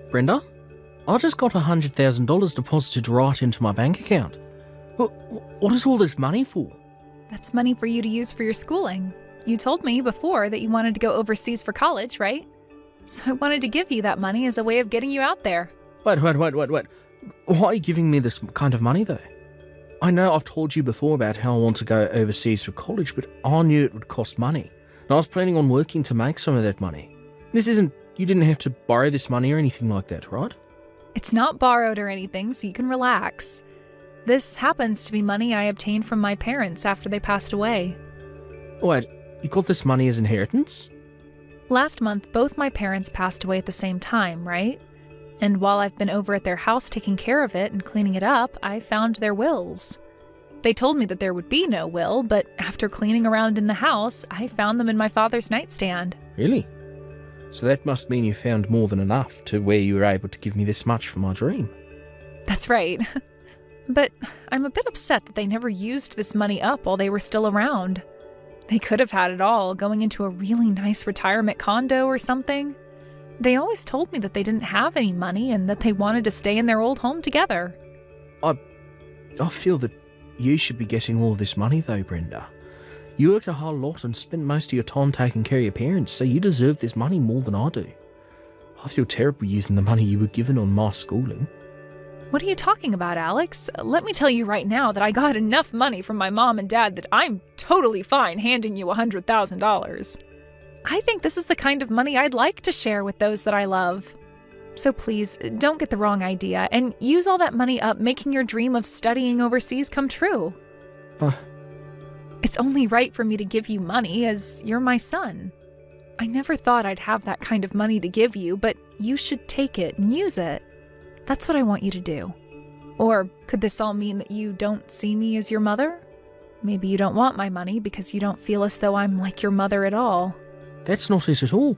Brenda, I just got $100,000 deposited right into my bank account. What is all this money for? That's money for you to use for your schooling. You told me before that you wanted to go overseas for college, right? So I wanted to give you that money as a way of getting you out there. Wait. Why are you giving me this kind of money, though? I know I've told you before about how I want to go overseas for college, but I knew it would cost money. And I was planning on working to make some of that money. You didn't have to borrow this money or anything like that, right? It's not borrowed or anything, so you can relax. This happens to be money I obtained from my parents after they passed away. Wait, you got this money as inheritance? Last month, both my parents passed away at the same time, right? And while I've been over at their house taking care of it and cleaning it up, I found their wills. They told me that there would be no will, but after cleaning around in the house, I found them in my father's nightstand. Really? So that must mean you found more than enough to where you were able to give me this much for my dream. That's right. But I'm a bit upset that they never used this money up while they were still around. They could have had it all, going into a really nice retirement condo or something. They always told me that they didn't have any money and that they wanted to stay in their old home together. I feel that you should be getting all this money though, Brenda. You worked a whole lot and spent most of your time taking care of your parents, so you deserve this money more than I do. I feel terrible using the money you were given on my schooling. What are you talking about, Alex? Let me tell you right now that I got enough money from my mom and dad that I'm totally fine handing you $100,000. I think this is the kind of money I'd like to share with those that I love. So please, don't get the wrong idea and use all that money up making your dream of studying overseas come true. It's only right for me to give you money as you're my son. I never thought I'd have that kind of money to give you, but you should take it and use it. That's what I want you to do. Or could this all mean that you don't see me as your mother? Maybe you don't want my money because you don't feel as though I'm like your mother at all. That's not it at all.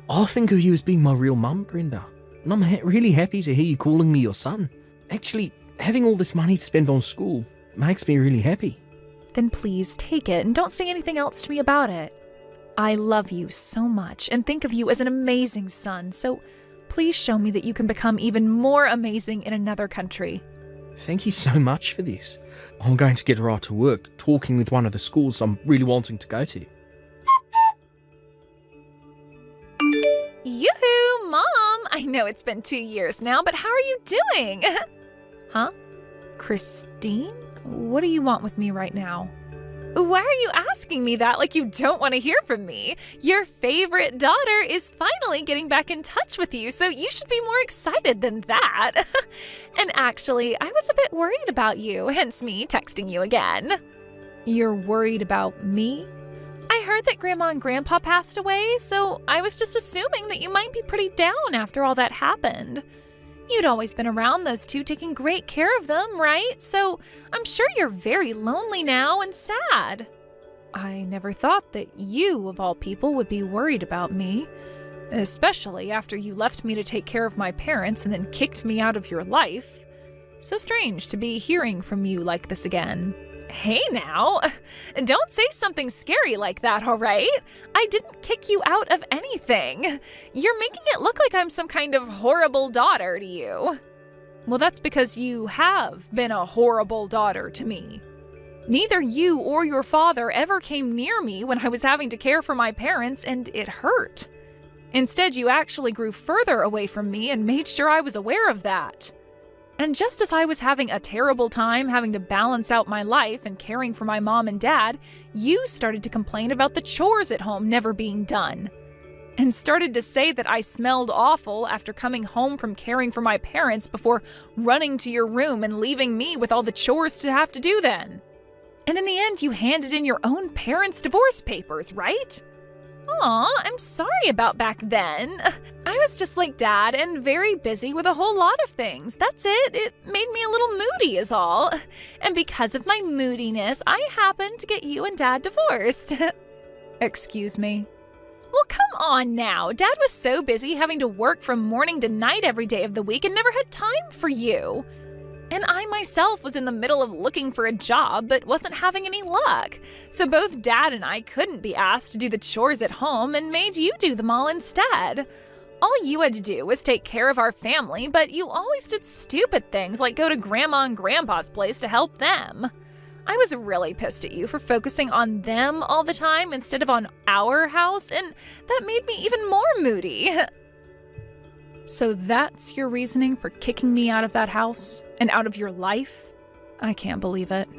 I think of you as being my real mum, Brenda. And I'm really happy to hear you calling me your son. Actually, having all this money to spend on school makes me really happy. Then please take it and don't say anything else to me about it. I love you so much and think of you as an amazing son, so please show me that you can become even more amazing in another country. Thank you so much for this. I'm going to get right to work, talking with one of the schools I'm really wanting to go to. Yoo-hoo, Mom! I know it's been 2 years now, but how are you doing? Huh? Christine? What do you want with me right now? Why are you asking me that like you don't want to hear from me? Your favorite daughter is finally getting back in touch with you, so you should be more excited than that. And actually, I was a bit worried about you, hence me texting you again. You're worried about me? I heard that Grandma and Grandpa passed away, so I was just assuming that you might be pretty down after all that happened. You'd always been around those two, taking great care of them, right? So I'm sure you're very lonely now and sad. I never thought that you, of all people, would be worried about me, especially after you left me to take care of my parents and then kicked me out of your life. So strange to be hearing from you like this again. Hey now, don't say something scary like that, all right? I didn't kick you out of anything. You're making it look like I'm some kind of horrible daughter to you. Well, that's because you have been a horrible daughter to me. Neither you or your father ever came near me when I was having to care for my parents, and it hurt. Instead, you actually grew further away from me and made sure I was aware of that. And just as I was having a terrible time having to balance out my life and caring for my mom and dad, you started to complain about the chores at home never being done. And started to say that I smelled awful after coming home from caring for my parents before running to your room and leaving me with all the chores to have to do then. And in the end, you handed in your own parents' divorce papers, right? Aw, I'm sorry about back then. I was just like Dad and very busy with a whole lot of things. That's it. It made me a little moody is all. And because of my moodiness, I happened to get you and Dad divorced. Excuse me? Well, come on now. Dad was so busy having to work from morning to night every day of the week and never had time for you. And I myself was in the middle of looking for a job but wasn't having any luck. So both Dad and I couldn't be asked to do the chores at home and made you do them all instead. All you had to do was take care of our family, but you always did stupid things like go to Grandma and Grandpa's place to help them. I was really pissed at you for focusing on them all the time instead of on our house, and that made me even more moody. So that's your reasoning for kicking me out of that house and out of your life? I can't believe it.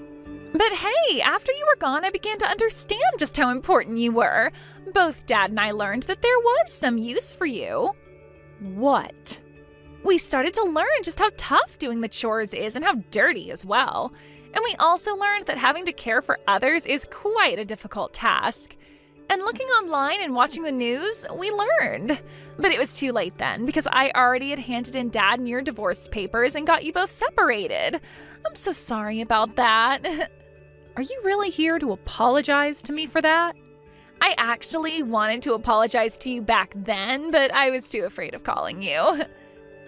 But hey, after you were gone, I began to understand just how important you were. Both Dad and I learned that there was some use for you. What? We started to learn just how tough doing the chores is and how dirty as well. And we also learned that having to care for others is quite a difficult task. And looking online and watching the news, we learned. But it was too late then, because I already had handed in Dad your divorce papers and got you both separated. I'm so sorry about that. Are you really here to apologize to me for that? I actually wanted to apologize to you back then, but I was too afraid of calling you.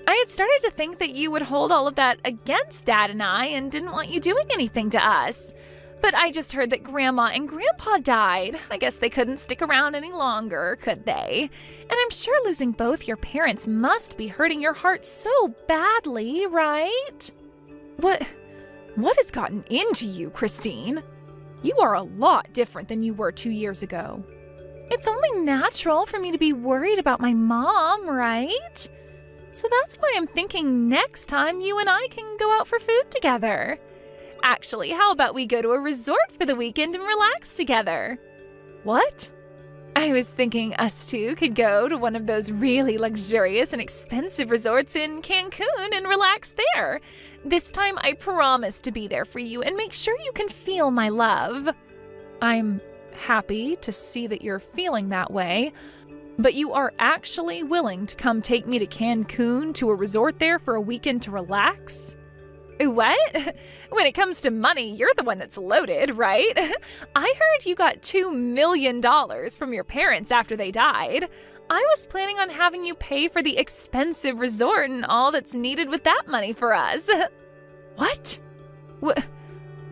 I had started to think that you would hold all of that against Dad and I and didn't want you doing anything to us. But I just heard that Grandma and Grandpa died. I guess they couldn't stick around any longer, could they? And I'm sure losing both your parents must be hurting your heart so badly, right? What has gotten into you, Christine? You are a lot different than you were 2 years ago. It's only natural for me to be worried about my mom, right? So that's why I'm thinking next time you and I can go out for food together. Actually, how about we go to a resort for the weekend and relax together? What? I was thinking us two could go to one of those really luxurious and expensive resorts in Cancun and relax there. This time I promise to be there for you and make sure you can feel my love. I'm happy to see that you're feeling that way, but you are actually willing to come take me to Cancun to a resort there for a weekend to relax? What? When it comes to money, you're the one that's loaded, right? I heard you got $2 million from your parents after they died. I was planning on having you pay for the expensive resort and all that's needed with that money for us. What?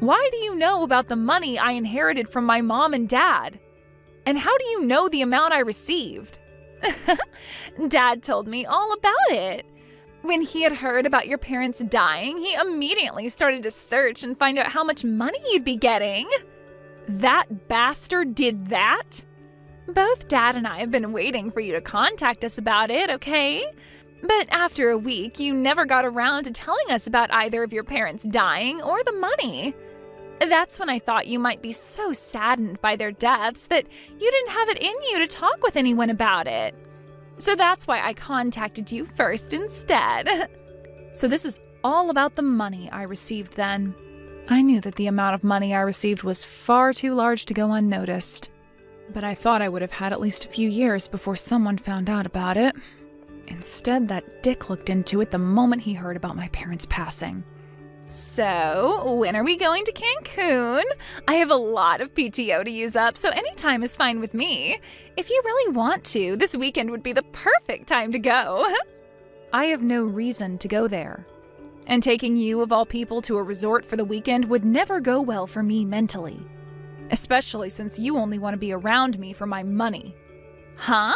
Why do you know about the money I inherited from my mom and dad? And how do you know the amount I received? Dad told me all about it. When he had heard about your parents dying, he immediately started to search and find out how much money you'd be getting. That bastard did that? Both Dad and I have been waiting for you to contact us about it, okay? But after a week, you never got around to telling us about either of your parents dying or the money. That's when I thought you might be so saddened by their deaths that you didn't have it in you to talk with anyone about it. So that's why I contacted you first instead. So this is all about the money I received then. I knew that the amount of money I received was far too large to go unnoticed. But I thought I would have had at least a few years before someone found out about it. Instead, that dick looked into it the moment he heard about my parents passing. So, when are we going to Cancun? I have a lot of PTO to use up, so any time is fine with me. If you really want to, this weekend would be the perfect time to go. I have no reason to go there. And taking you, of all people, to a resort for the weekend would never go well for me mentally. Especially since you only want to be around me for my money. Huh?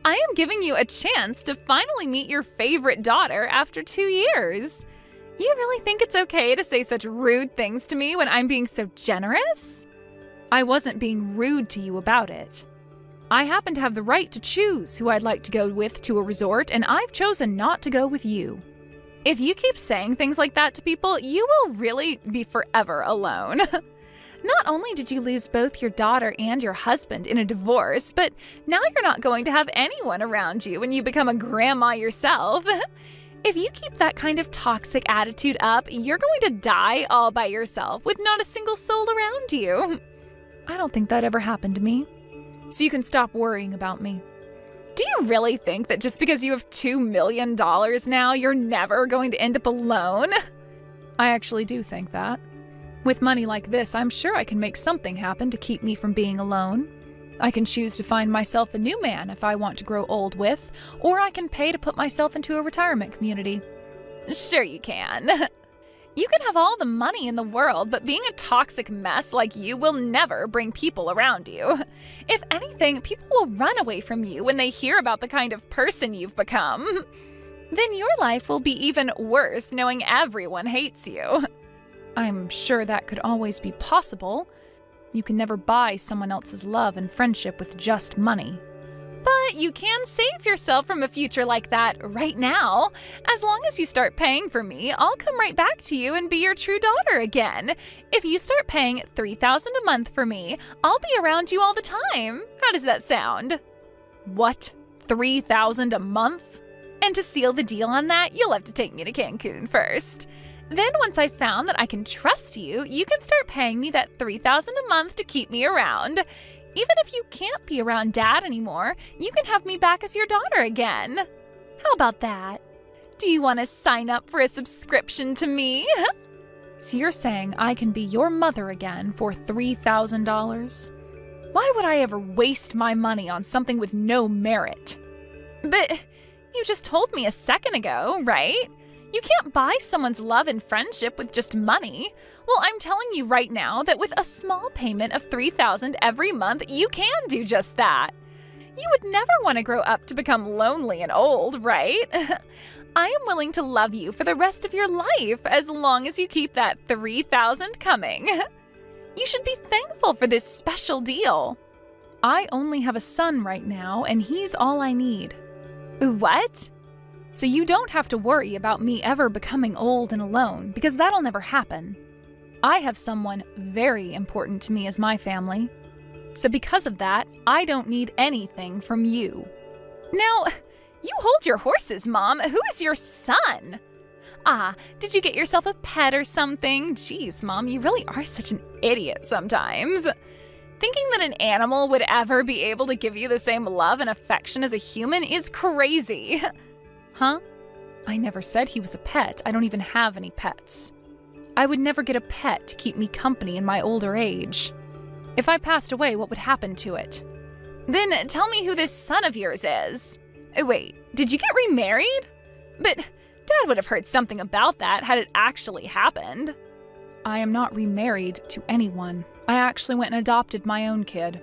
I am giving you a chance to finally meet your favorite daughter after 2 years. You really think it's okay to say such rude things to me when I'm being so generous? I wasn't being rude to you about it. I happen to have the right to choose who I'd like to go with to a resort, and I've chosen not to go with you. If you keep saying things like that to people, you will really be forever alone. Not only did you lose both your daughter and your husband in a divorce, but now you're not going to have anyone around you when you become a grandma yourself. If you keep that kind of toxic attitude up, you're going to die all by yourself with not a single soul around you. I don't think that ever happened to me. So you can stop worrying about me. Do you really think that just because you have $2 million now, you're never going to end up alone? I actually do think that. With money like this, I'm sure I can make something happen to keep me from being alone. I can choose to find myself a new man if I want to grow old with, or I can pay to put myself into a retirement community. Sure you can. You can have all the money in the world, but being a toxic mess like you will never bring people around you. If anything, people will run away from you when they hear about the kind of person you've become. Then your life will be even worse knowing everyone hates you. I'm sure that could always be possible. You can never buy someone else's love and friendship with just money. But you can save yourself from a future like that right now. As long as you start paying for me, I'll come right back to you and be your true daughter again. If you start paying $3,000 a month for me, I'll be around you all the time. How does that sound? What? $3,000 a month? And to seal the deal on that, you'll have to take me to Cancun first. Then once I've found that I can trust you, you can start paying me that $3,000 a month to keep me around. Even if you can't be around Dad anymore, you can have me back as your daughter again. How about that? Do you want to sign up for a subscription to me? So you're saying I can be your mother again for $3,000? Why would I ever waste my money on something with no merit? But you just told me a second ago, right? You can't buy someone's love and friendship with just money. Well, I'm telling you right now that with a small payment of $3,000 every month, you can do just that. You would never want to grow up to become lonely and old, right? I am willing to love you for the rest of your life as long as you keep that $3,000 coming. You should be thankful for this special deal. I only have a son right now, and he's all I need. What? So you don't have to worry about me ever becoming old and alone, because that'll never happen. I have someone very important to me as my family. So because of that, I don't need anything from you. Now, you hold your horses, Mom. Who is your son? Ah, did you get yourself a pet or something? Jeez, Mom, you really are such an idiot sometimes. Thinking that an animal would ever be able to give you the same love and affection as a human is crazy. Huh? I never said he was a pet. I don't even have any pets. I would never get a pet to keep me company in my older age. If I passed away, what would happen to it? Then tell me who this son of yours is. Wait, did you get remarried? But Dad would have heard something about that had it actually happened. I am not remarried to anyone. I actually went and adopted my own kid.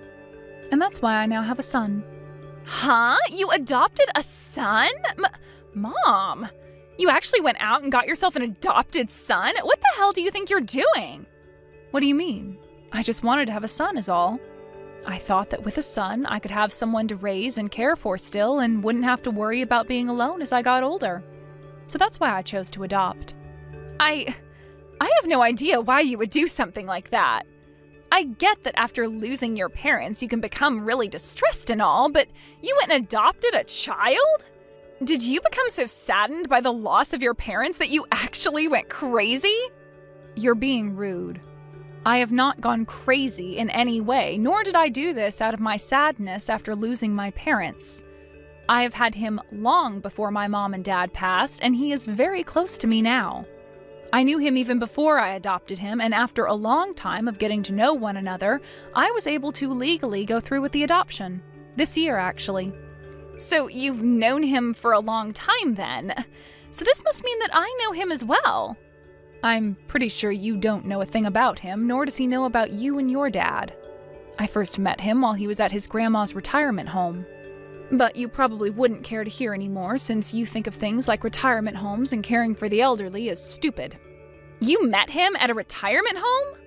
And that's why I now have a son. Huh? You adopted a son? Mom, you actually went out and got yourself an adopted son? What the hell do you think you're doing? What do you mean? I just wanted to have a son is all. I thought that with a son, I could have someone to raise and care for still and wouldn't have to worry about being alone as I got older. So that's why I chose to adopt. I have no idea why you would do something like that. I get that after losing your parents, you can become really distressed and all, but you went and adopted a child? Did you become so saddened by the loss of your parents that you actually went crazy? You're being rude. I have not gone crazy in any way, nor did I do this out of my sadness after losing my parents. I have had him long before my mom and dad passed, and he is very close to me now. I knew him even before I adopted him, and after a long time of getting to know one another, I was able to legally go through with the adoption. This year, actually. So you've known him for a long time then. So this must mean that I know him as well. I'm pretty sure you don't know a thing about him, nor does he know about you and your dad. I first met him while he was at his grandma's retirement home. But you probably wouldn't care to hear anymore since you think of things like retirement homes and caring for the elderly as stupid. You met him at a retirement home?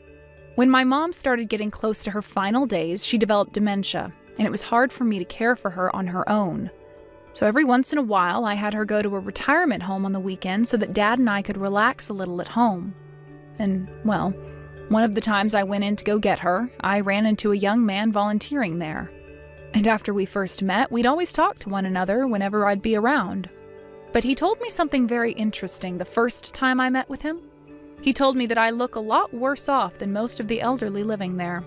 When my mom started getting close to her final days, she developed dementia, and it was hard for me to care for her on her own. So every once in a while, I had her go to a retirement home on the weekend so that Dad and I could relax a little at home. And, well, one of the times I went in to go get her, I ran into a young man volunteering there. And after we first met, we'd always talk to one another whenever I'd be around. But he told me something very interesting the first time I met with him. He told me that I look a lot worse off than most of the elderly living there,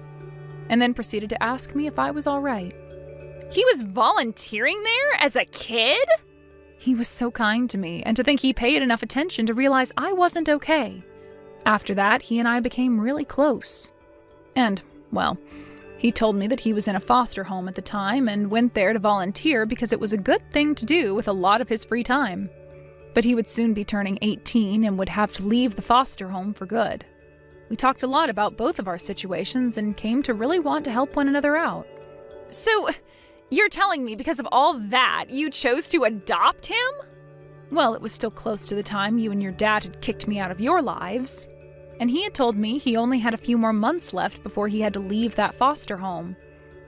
and then proceeded to ask me if I was all right. He was volunteering there as a kid? He was so kind to me, and to think he paid enough attention to realize I wasn't okay. After that, he and I became really close. And, well, he told me that he was in a foster home at the time and went there to volunteer because it was a good thing to do with a lot of his free time. but he would soon be turning 18 and would have to leave the foster home for good. We talked a lot about both of our situations and came to really want to help one another out. So, you're telling me because of all that, you chose to adopt him? Well, it was still close to the time you and your dad had kicked me out of your lives. And he had told me he only had a few more months left before he had to leave that foster home.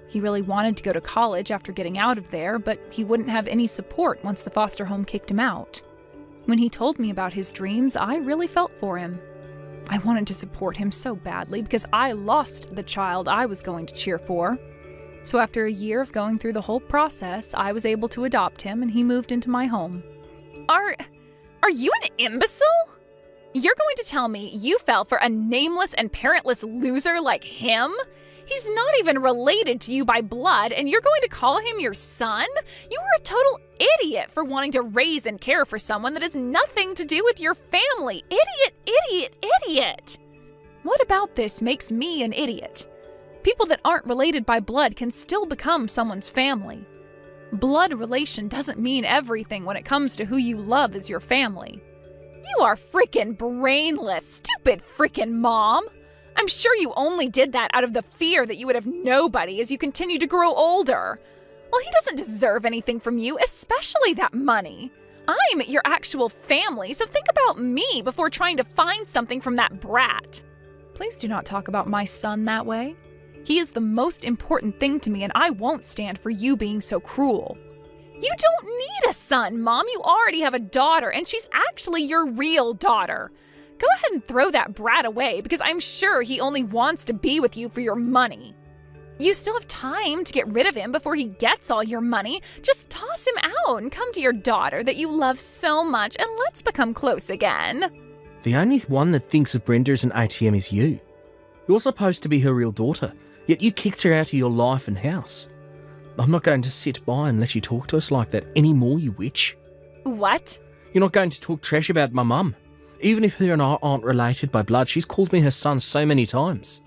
He really wanted to go to college after getting out of there, but he wouldn't have any support once the foster home kicked him out. When he told me about his dreams, I really felt for him. I wanted to support him so badly because I lost the child I was going to cheer for. So after a year of going through the whole process, I was able to adopt him and he moved into my home. Are you an imbecile? You're going to tell me you fell for a nameless and parentless loser like him? He's not even related to you by blood, and you're going to call him your son? You are a total idiot for wanting to raise and care for someone that has nothing to do with your family. Idiot, idiot, idiot! What about this makes me an idiot? People that aren't related by blood can still become someone's family. Blood relation doesn't mean everything when it comes to who you love as your family. You are freaking brainless, stupid freaking mom. I'm sure you only did that out of the fear that you would have nobody as you continue to grow older. Well, he doesn't deserve anything from you, especially that money. I'm your actual family, so think about me before trying to find something from that brat. Please do not talk about my son that way. He is the most important thing to me, and I won't stand for you being so cruel. You don't need a son, Mom. You already have a daughter, and she's actually your real daughter. Go ahead and throw that brat away, because I'm sure he only wants to be with you for your money. You still have time to get rid of him before he gets all your money. Just toss him out and come to your daughter that you love so much, and let's become close again. The only one that thinks of Brenda as an ATM is you. You're supposed to be her real daughter, yet you kicked her out of your life and house. I'm not going to sit by and let you talk to us like that anymore, you witch. What? You're not going to talk trash about my mum. Even if her and I aren't related by blood, she's called me her son so many times.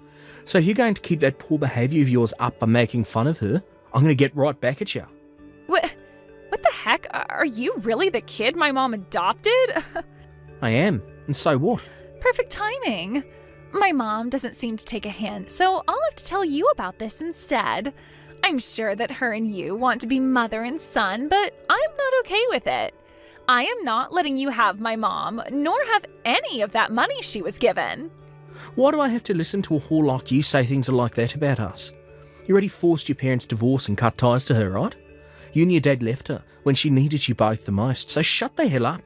So if you're going to keep that poor behaviour of yours up by making fun of her, I'm going to get right back at you. What the heck? Are you really the kid my mom adopted? I am, and so what? Perfect timing. My mom doesn't seem to take a hint, so I'll have to tell you about this instead. I'm sure that her and you want to be mother and son, but I'm not okay with it. I am not letting you have my mom, nor have any of that money she was given. Why do I have to listen to a whore like you say things like that about us? You already forced your parents' divorce and cut ties to her, right? You and your dad left her when she needed you both the most, so shut the hell up.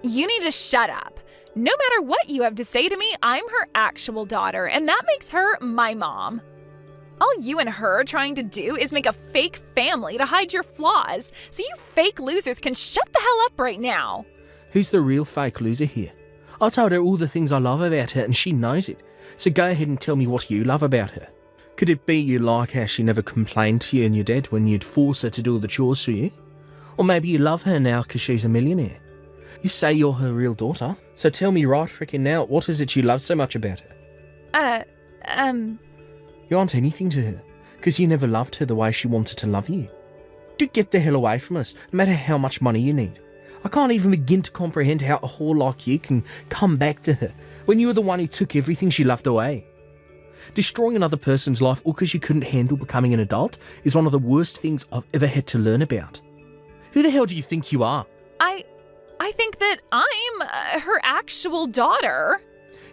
You need to shut up. No matter what you have to say to me, I'm her actual daughter, and that makes her my mom. All you and her are trying to do is make a fake family to hide your flaws, so you fake losers can shut the hell up right now. Who's the real fake loser here? I told her all the things I love about her and she knows it, so go ahead and tell me what you love about her. Could it be you like how she never complained to you and your dad when you'd force her to do all the chores for you? Or maybe you love her now because she's a millionaire. You say you're her real daughter, so tell me right frickin' now, what is it you love so much about her? You aren't anything to her, because you never loved her the way she wanted to love you. Do get the hell away from us, no matter how much money you need. I can't even begin to comprehend how a whore like you can come back to her, when you were the one who took everything she loved away. Destroying another person's life all because you couldn't handle becoming an adult is one of the worst things I've ever had to learn about. Who the hell do you think you are? I think that I'm her actual daughter.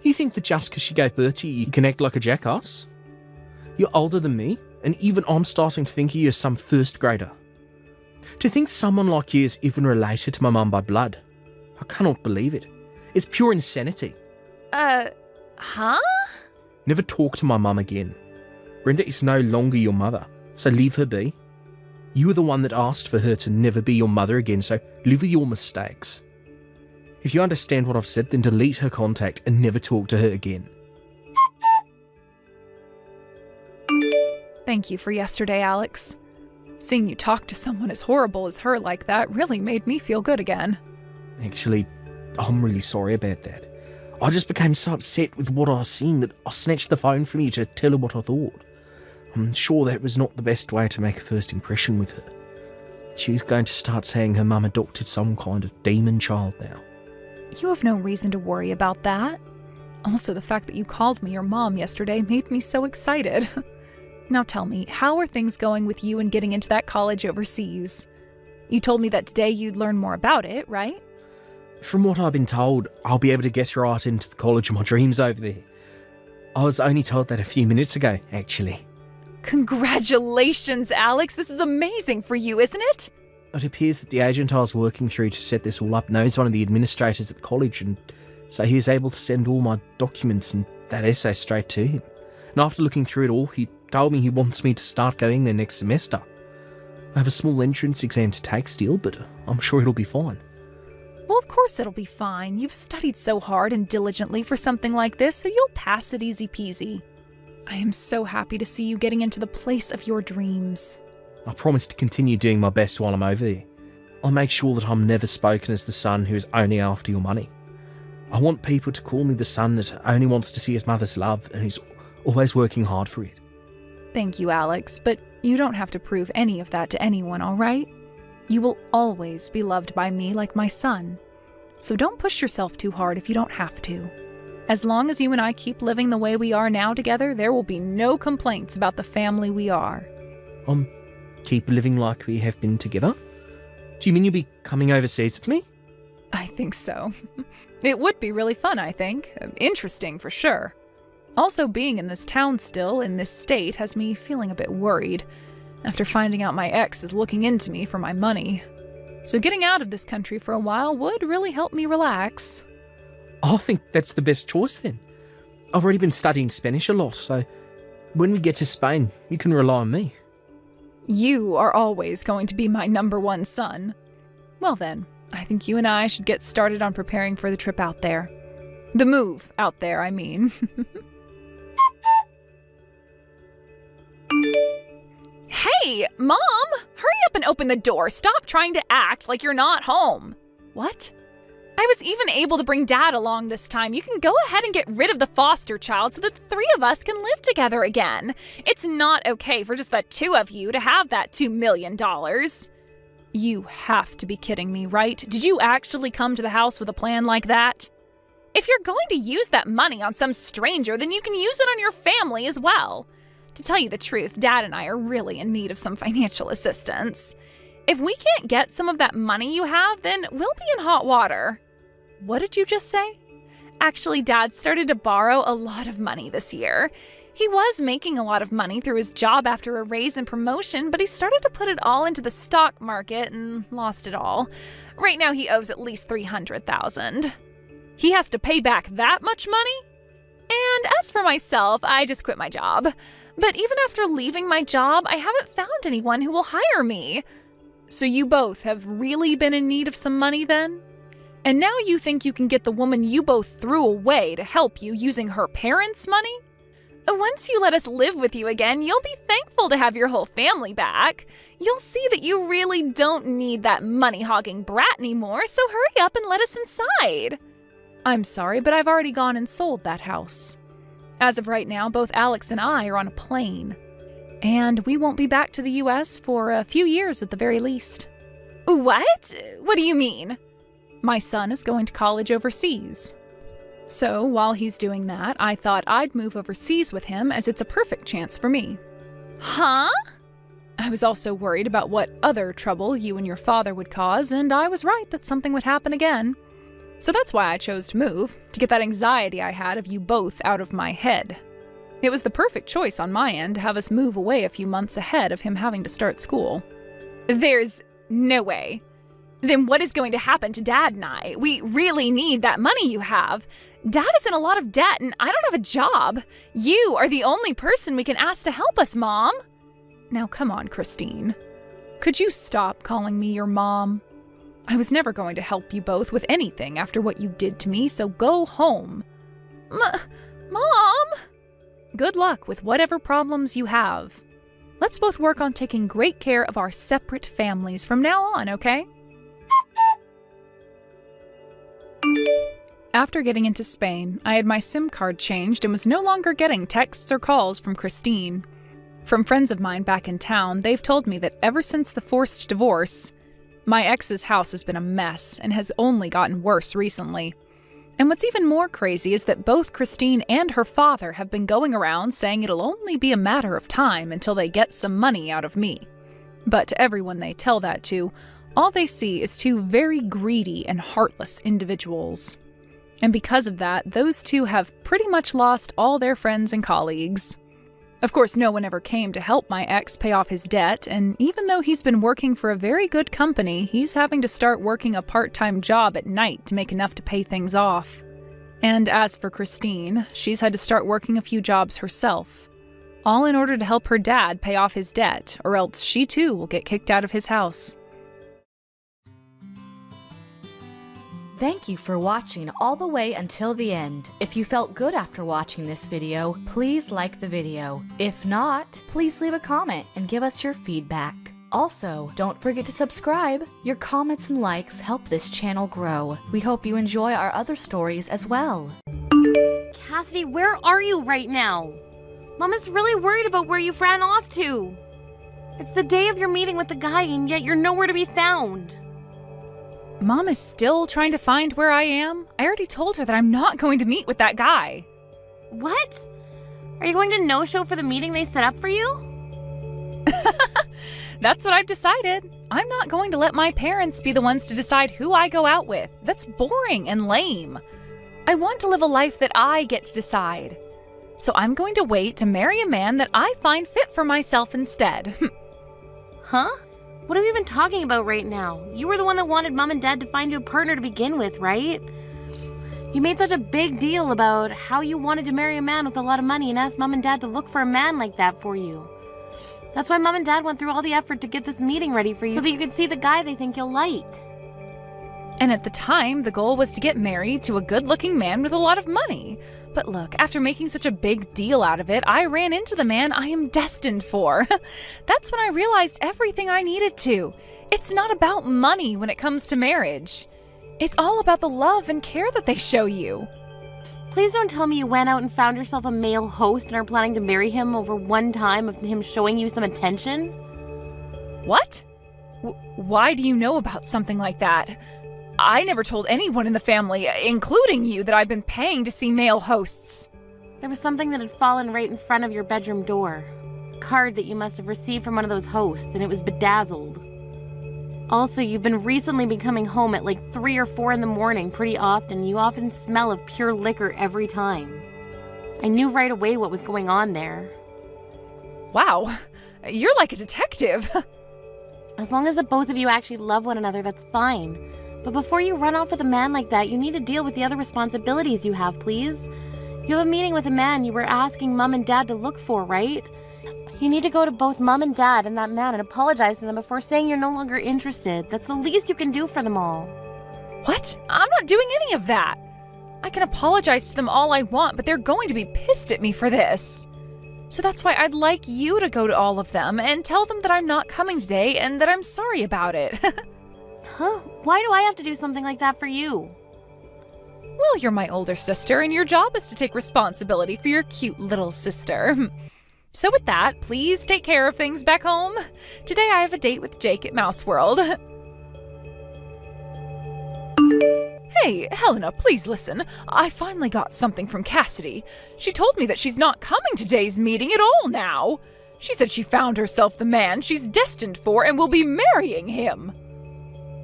You think that just because she gave birth to you, you can act like a jackass? You're older than me, and even I'm starting to think of you as some first grader. To think someone like you is even related to my mum by blood, I cannot believe it. It's pure insanity. Huh? Never talk to my mum again. Brenda is no longer your mother, so leave her be. You were the one that asked for her to never be your mother again, so live with your mistakes. If you understand what I've said, then delete her contact and never talk to her again. Thank you for yesterday, Alex. Seeing you talk to someone as horrible as her like that really made me feel good again. Actually, I'm really sorry about that. I just became so upset with what I was seeing that I snatched the phone from you to tell her what I thought. I'm sure that was not the best way to make a first impression with her. She's going to start saying her mum adopted some kind of demon child now. You have no reason to worry about that. Also, the fact that you called me your mom yesterday made me so excited. Now tell me, how are things going with you and getting into that college overseas? You told me that today you'd learn more about it, right? From what I've been told, I'll be able to get right into the college of my dreams over there. I was only told that a few minutes ago, actually. Congratulations, Alex. This is amazing for you, isn't it? It appears that the agent I was working through to set this all up knows one of the administrators at the college, and so he was able to send all my documents and that essay straight to him. And after looking through it all, he told me he wants me to start going there next semester. I have a small entrance exam to take still, but I'm sure it'll be fine. Well, of course it'll be fine. You've studied so hard and diligently for something like this, so you'll pass it easy peasy. I am so happy to see you getting into the place of your dreams. I promise to continue doing my best while I'm over there. I'll make sure that I'm never spoken as the son who is only after your money. I want people to call me the son that only wants to see his mother's love and who's always working hard for it. Thank you, Alex, but you don't have to prove any of that to anyone, all right? You will always be loved by me like my son. So don't push yourself too hard if you don't have to. As long as you and I keep living the way we are now together, there will be no complaints about the family we are. Keep living like we have been together? Do you mean you'll be coming overseas with me? I think so. It would be really fun, I think. Interesting for sure. Also, being in this town still, in this state, has me feeling a bit worried, after finding out my ex is looking into me for my money. So getting out of this country for a while would really help me relax. I think that's the best choice then. I've already been studying Spanish a lot, so when we get to Spain, you can rely on me. You are always going to be my number one son. Well then, I think you and I should get started on preparing for the trip out there. The move out there, I mean. Hey, Mom! Hurry up and open the door. Stop trying to act like you're not home. What? I was even able to bring Dad along this time. You can go ahead and get rid of the foster child so that the three of us can live together again. It's not okay for just the two of you to have that $2 million. You have to be kidding me, right? Did you actually come to the house with a plan like that? If you're going to use that money on some stranger, then you can use it on your family as well. To tell you the truth, Dad and I are really in need of some financial assistance. If we can't get some of that money you have, then we'll be in hot water. What did you just say? Actually, Dad started to borrow a lot of money this year. He was making a lot of money through his job after a raise and promotion, but he started to put it all into the stock market and lost it all. Right now he owes at least $300,000. He has to pay back that much money? And as for myself, I just quit my job. But even after leaving my job, I haven't found anyone who will hire me. So you both have really been in need of some money then? And now you think you can get the woman you both threw away to help you using her parents' money? Once you let us live with you again, you'll be thankful to have your whole family back. You'll see that you really don't need that money-hogging brat anymore, so hurry up and let us inside. I'm sorry, but I've already gone and sold that house. As of right now, both Alex and I are on a plane. And we won't be back to the U.S. for a few years at the very least. What? What do you mean? My son is going to college overseas. So while he's doing that, I thought I'd move overseas with him as it's a perfect chance for me. Huh? I was also worried about what other trouble you and your father would cause, and I was right that something would happen again. So that's why I chose to move, to get that anxiety I had of you both out of my head. It was the perfect choice on my end to have us move away a few months ahead of him having to start school. There's no way. Then what is going to happen to Dad and I? We really need that money you have. Dad is in a lot of debt and I don't have a job. You are the only person we can ask to help us, Mom. Now come on, Christine. Could you stop calling me your mom? I was never going to help you both with anything after what you did to me, so go home. Mom! Good luck with whatever problems you have. Let's both work on taking great care of our separate families from now on, okay? After getting into Spain, I had my SIM card changed and was no longer getting texts or calls from Christine. From friends of mine back in town, they've told me that ever since the forced divorce, my ex's house has been a mess and has only gotten worse recently. And what's even more crazy is that both Christine and her father have been going around saying it'll only be a matter of time until they get some money out of me. But to everyone they tell that to, all they see is two very greedy and heartless individuals. And because of that, those two have pretty much lost all their friends and colleagues. Of course, no one ever came to help my ex pay off his debt, and even though he's been working for a very good company, he's having to start working a part-time job at night to make enough to pay things off. And as for Christine, she's had to start working a few jobs herself, all in order to help her dad pay off his debt, or else she too will get kicked out of his house. Thank you for watching all the way until the end. If you felt good after watching this video, please like the video. If not, please leave a comment and give us your feedback. Also, don't forget to subscribe. Your comments and likes help this channel grow. We hope you enjoy our other stories as well. Cassidy, where are you right now? Mom is really worried about where you ran off to. It's the day of your meeting with the guy and yet you're nowhere to be found. Mom is still trying to find where I am. I already told her that I'm not going to meet with that guy. What? Are you going to no-show for the meeting they set up for you? That's what I've decided. I'm not going to let my parents be the ones to decide who I go out with. That's boring and lame. I want to live a life that I get to decide. So I'm going to wait to marry a man that I find fit for myself instead. Huh? What are we even talking about right now? You were the one that wanted Mom and Dad to find you a partner to begin with, right? You made such a big deal about how you wanted to marry a man with a lot of money and asked Mom and Dad to look for a man like that for you. That's why Mom and Dad went through all the effort to get this meeting ready for you so that you could see the guy they think you'll like. And at the time, the goal was to get married to a good-looking man with a lot of money. But look, after making such a big deal out of it, I ran into the man I am destined for. That's when I realized everything I needed to. It's not about money when it comes to marriage. It's all about the love and care that they show you. Please don't tell me you went out and found yourself a male host and are planning to marry him over one time of him showing you some attention? What? Why do you know about something like that? I never told anyone in the family, including you, that I've been paying to see male hosts. There was something that had fallen right in front of your bedroom door. A card that you must have received from one of those hosts, and it was bedazzled. Also, you've been recently coming home at like 3 or 4 in the morning pretty often. You often smell of pure liquor every time. I knew right away what was going on there. Wow, you're like a detective. As long as the both of you actually love one another, that's fine. But before you run off with a man like that, you need to deal with the other responsibilities you have, please. You have a meeting with a man you were asking Mom and Dad to look for, right? You need to go to both Mom and Dad and that man and apologize to them before saying you're no longer interested. That's the least you can do for them all. What? I'm not doing any of that. I can apologize to them all I want, but they're going to be pissed at me for this. So that's why I'd like you to go to all of them and tell them that I'm not coming today and that I'm sorry about it. Huh? Why do I have to do something like that for you? Well, you're my older sister, and your job is to take responsibility for your cute little sister. So with that, please take care of things back home. Today I have a date with Jake at Mouse World. Hey, Helena, please listen. I finally got something from Cassidy. She told me that she's not coming to today's meeting at all now. She said she found herself the man she's destined for and will be marrying him.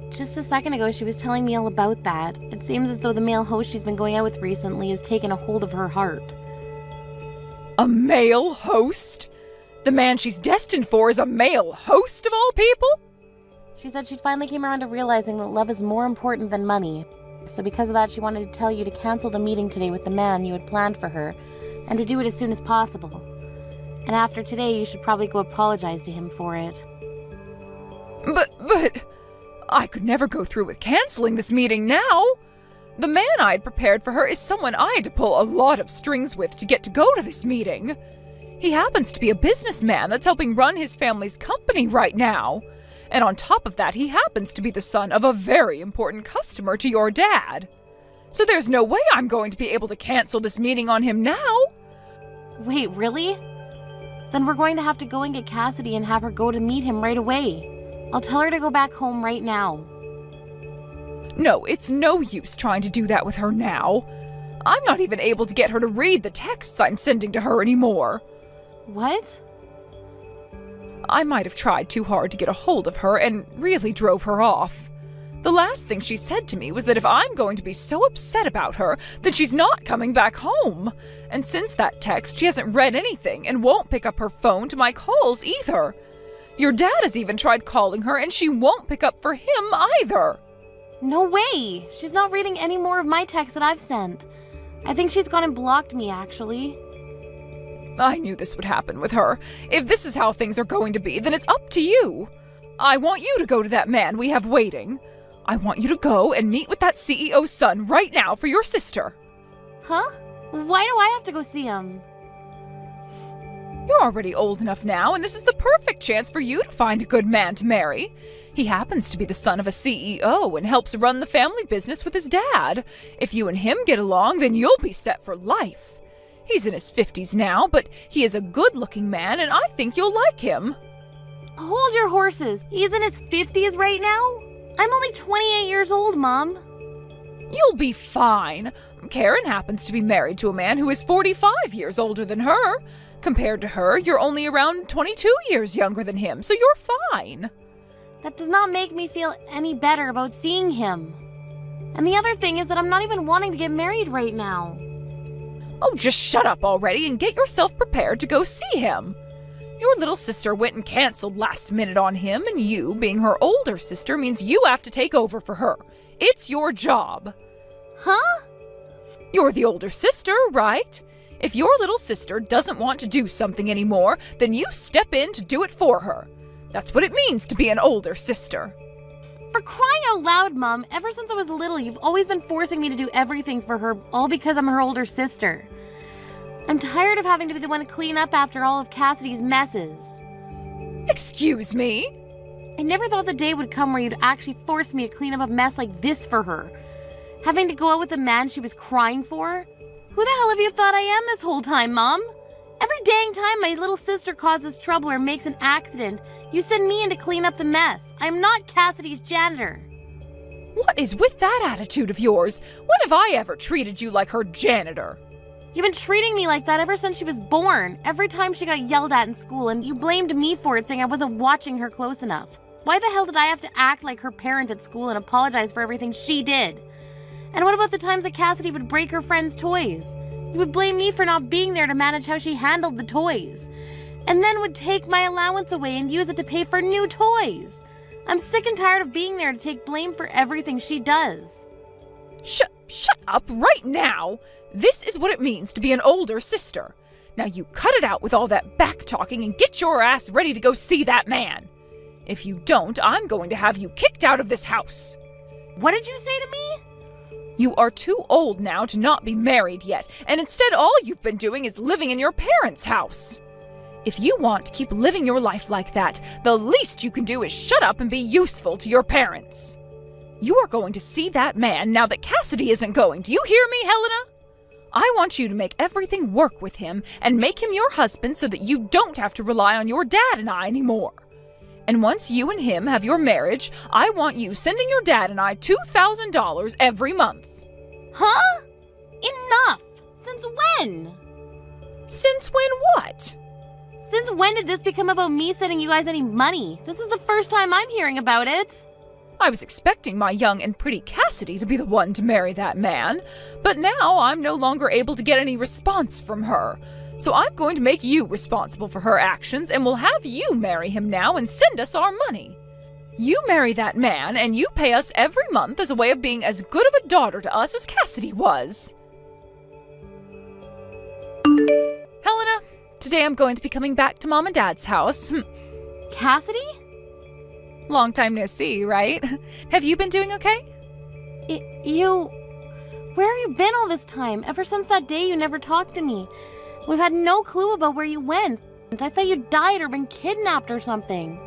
Just a second ago, she was telling me all about that. It seems as though the male host she's been going out with recently has taken a hold of her heart. A male host? The man she's destined for is a male host of all people? She said she finally came around to realizing that love is more important than money. So because of that, she wanted to tell you to cancel the meeting today with the man you had planned for her, and to do it as soon as possible. And after today, you should probably go apologize to him for it. But... I could never go through with canceling this meeting now. The man I'd prepared for her is someone I had to pull a lot of strings with to get to go to this meeting. He happens to be a businessman that's helping run his family's company right now. And on top of that, he happens to be the son of a very important customer to your dad. So there's no way I'm going to be able to cancel this meeting on him now. Wait, really? then we're going to have to go and get Cassidy and have her go to meet him right away. I'll tell her to go back home right now. No, it's no use trying to do that with her now. I'm not even able to get her to read the texts I'm sending to her anymore. What? I might have tried too hard to get a hold of her and really drove her off. The last thing she said to me was that if I'm going to be so upset about her, then she's not coming back home. And since that text, she hasn't read anything and won't pick up her phone to my calls either. Your dad has even tried calling her and she won't pick up for him either. No way! She's not reading any more of my texts that I've sent. I think she's gone and blocked me, actually. I knew this would happen with her. If this is how things are going to be, then it's up to you. I want you to go to that man we have waiting. I want you to go and meet with that CEO's son right now for your sister. Huh? Why do I have to go see him? You're already old enough now, and this is the perfect chance for you to find a good man to marry. He happens to be the son of a CEO and helps run the family business with his dad. If you and him get along, then you'll be set for life. He's in his 50s now, but he is a good-looking man, and I think you'll like him. Hold your horses. He's in his 50s right now? I'm only 28 years old, Mom. You'll be fine. Karen happens to be married to a man who is 45 years older than her. Compared to her, you're only around 22 years younger than him, so you're fine. That does not make me feel any better about seeing him. And the other thing is that I'm not even wanting to get married right now. Oh, just shut up already and get yourself prepared to go see him. Your little sister went and canceled last minute on him, and you, being her older sister, means you have to take over for her. It's your job. Huh? You're the older sister, right? If your little sister doesn't want to do something anymore, then you step in to do it for her. That's what it means to be an older sister. For crying out loud, Mom, ever since I was little, you've always been forcing me to do everything for her, all because I'm her older sister. I'm tired of having to be the one to clean up after all of Cassidy's messes. Excuse me? I never thought the day would come where you'd actually force me to clean up a mess like this for her. Having to go out with the man she was crying for? Who the hell have you thought I am this whole time, Mom? Every dang time my little sister causes trouble or makes an accident, you send me in to clean up the mess. I'm not Cassidy's janitor. What is with that attitude of yours? When have I ever treated you like her janitor? You've been treating me like that ever since she was born. Every time she got yelled at in school, and you blamed me for it, saying I wasn't watching her close enough. Why the hell did I have to act like her parent at school and apologize for everything she did? And what about the times that Cassidy would break her friends' toys? You would blame me for not being there to manage how she handled the toys. And then would take my allowance away and use it to pay for new toys. I'm sick and tired of being there to take blame for everything she does. Shut up right now! This is what it means to be an older sister. Now you cut it out with all that back-talking and get your ass ready to go see that man. If you don't, I'm going to have you kicked out of this house. What did you say to me? You are too old now to not be married yet, and instead all you've been doing is living in your parents' house. If you want to keep living your life like that, the least you can do is shut up and be useful to your parents. You are going to see that man now that Cassidy isn't going. Do you hear me, Helena? I want you to make everything work with him and make him your husband so that you don't have to rely on your dad and I anymore. And once you and him have your marriage, I want you sending your dad and I $2,000 every month. Huh? Enough! Since when? Since when what? Since when did this become about me sending you guys any money? This is the first time I'm hearing about it. I was expecting my young and pretty Cassidy to be the one to marry that man, but now I'm no longer able to get any response from her. So I'm going to make you responsible for her actions, and we'll have you marry him now and send us our money. You marry that man, and you pay us every month as a way of being as good of a daughter to us as Cassidy was. Helena, today I'm going to be coming back to Mom and Dad's house. Cassidy? Long time no see, right? Have you been doing okay? Where have you been all this time? Ever since that day you never talked to me. We've had no clue about where you went. I thought you died or been kidnapped or something.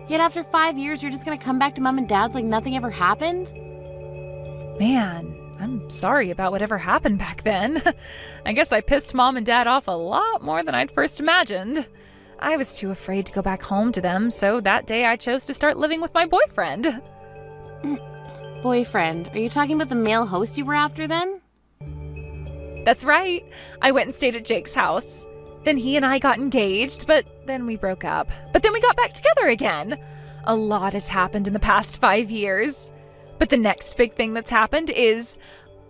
Yet after 5 years, you're just gonna come back to Mom and Dad's like nothing ever happened? Man, I'm sorry about whatever happened back then. I guess I pissed Mom and Dad off a lot more than I'd first imagined. I was too afraid to go back home to them, so that day I chose to start living with my boyfriend. Boyfriend? Are you talking about the male host you were after then? That's right. I went and stayed at Jake's house. Then he and I got engaged, but then we broke up. But then we got back together again. A lot has happened in the past 5 years. But the next big thing that's happened is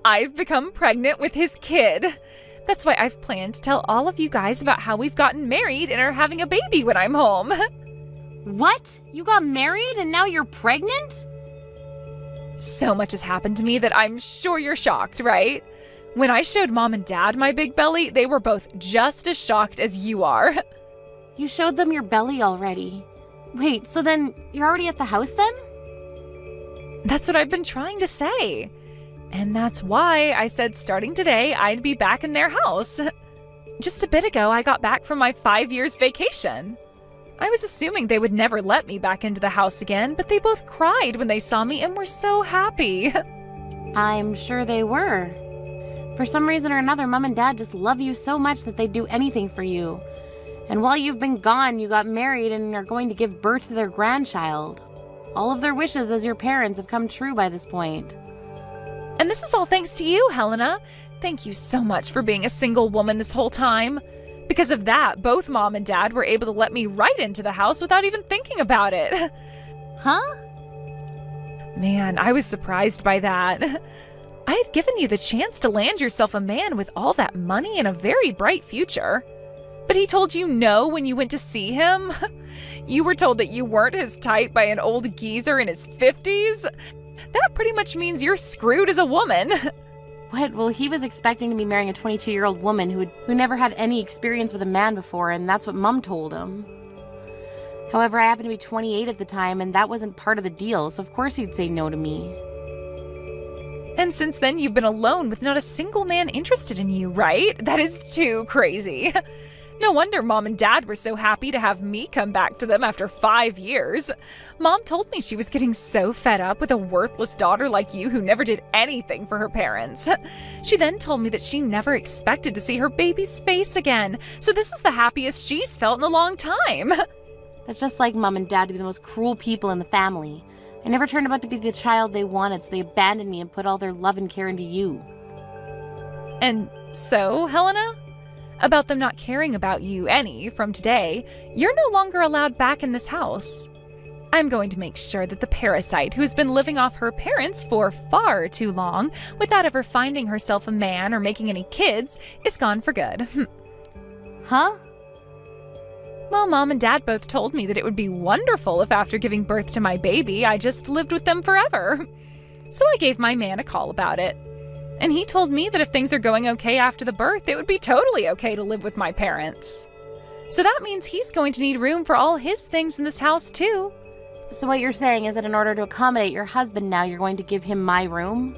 I've become pregnant with his kid. That's why I've planned to tell all of you guys about how we've gotten married and are having a baby when I'm home. What? You got married and now you're pregnant? So much has happened to me that I'm sure you're shocked, right? When I showed Mom and Dad my big belly, they were both just as shocked as you are. You showed them your belly already. Wait, so then you're already at the house then? That's what I've been trying to say. And that's why I said starting today, I'd be back in their house. Just a bit ago, I got back from my 5 years vacation. I was assuming they would never let me back into the house again, but they both cried when they saw me and were so happy. I'm sure they were. For some reason or another, Mom and Dad just love you so much that they'd do anything for you. And while you've been gone, you got married and are going to give birth to their grandchild. All of their wishes as your parents have come true by this point. And this is all thanks to you, Helena. Thank you so much for being a single woman this whole time. Because of that, both Mom and Dad were able to let me right into the house without even thinking about it. Huh? Man, I was surprised by that. I had given you the chance to land yourself a man with all that money and a very bright future. But he told you no when you went to see him? You were told that you weren't his type by an old geezer in his 50s? That pretty much means you're screwed as a woman. What? Well, he was expecting to be marrying a 22-year-old woman who never had any experience with a man before, and that's what Mom told him. However, I happened to be 28 at the time, and that wasn't part of the deal, so of course he'd say no to me. And since then, you've been alone with not a single man interested in you, right? That is too crazy. No wonder Mom and Dad were so happy to have me come back to them after 5 years. Mom told me she was getting so fed up with a worthless daughter like you who never did anything for her parents. She then told me that she never expected to see her baby's face again, so this is the happiest she's felt in a long time. That's just like Mom and Dad to be the most cruel people in the family. I never turned out to be the child they wanted, so they abandoned me and put all their love and care into you. And so, Helena? About them not caring about you any from today, you're no longer allowed back in this house. I'm going to make sure that the parasite who has been living off her parents for far too long without ever finding herself a man or making any kids is gone for good. Huh? Well, Mom and Dad both told me that it would be wonderful if after giving birth to my baby, I just lived with them forever. So I gave my man a call about it. And he told me that if things are going okay after the birth, it would be totally okay to live with my parents. So that means he's going to need room for all his things in this house too. So what you're saying is that in order to accommodate your husband now, you're going to give him my room?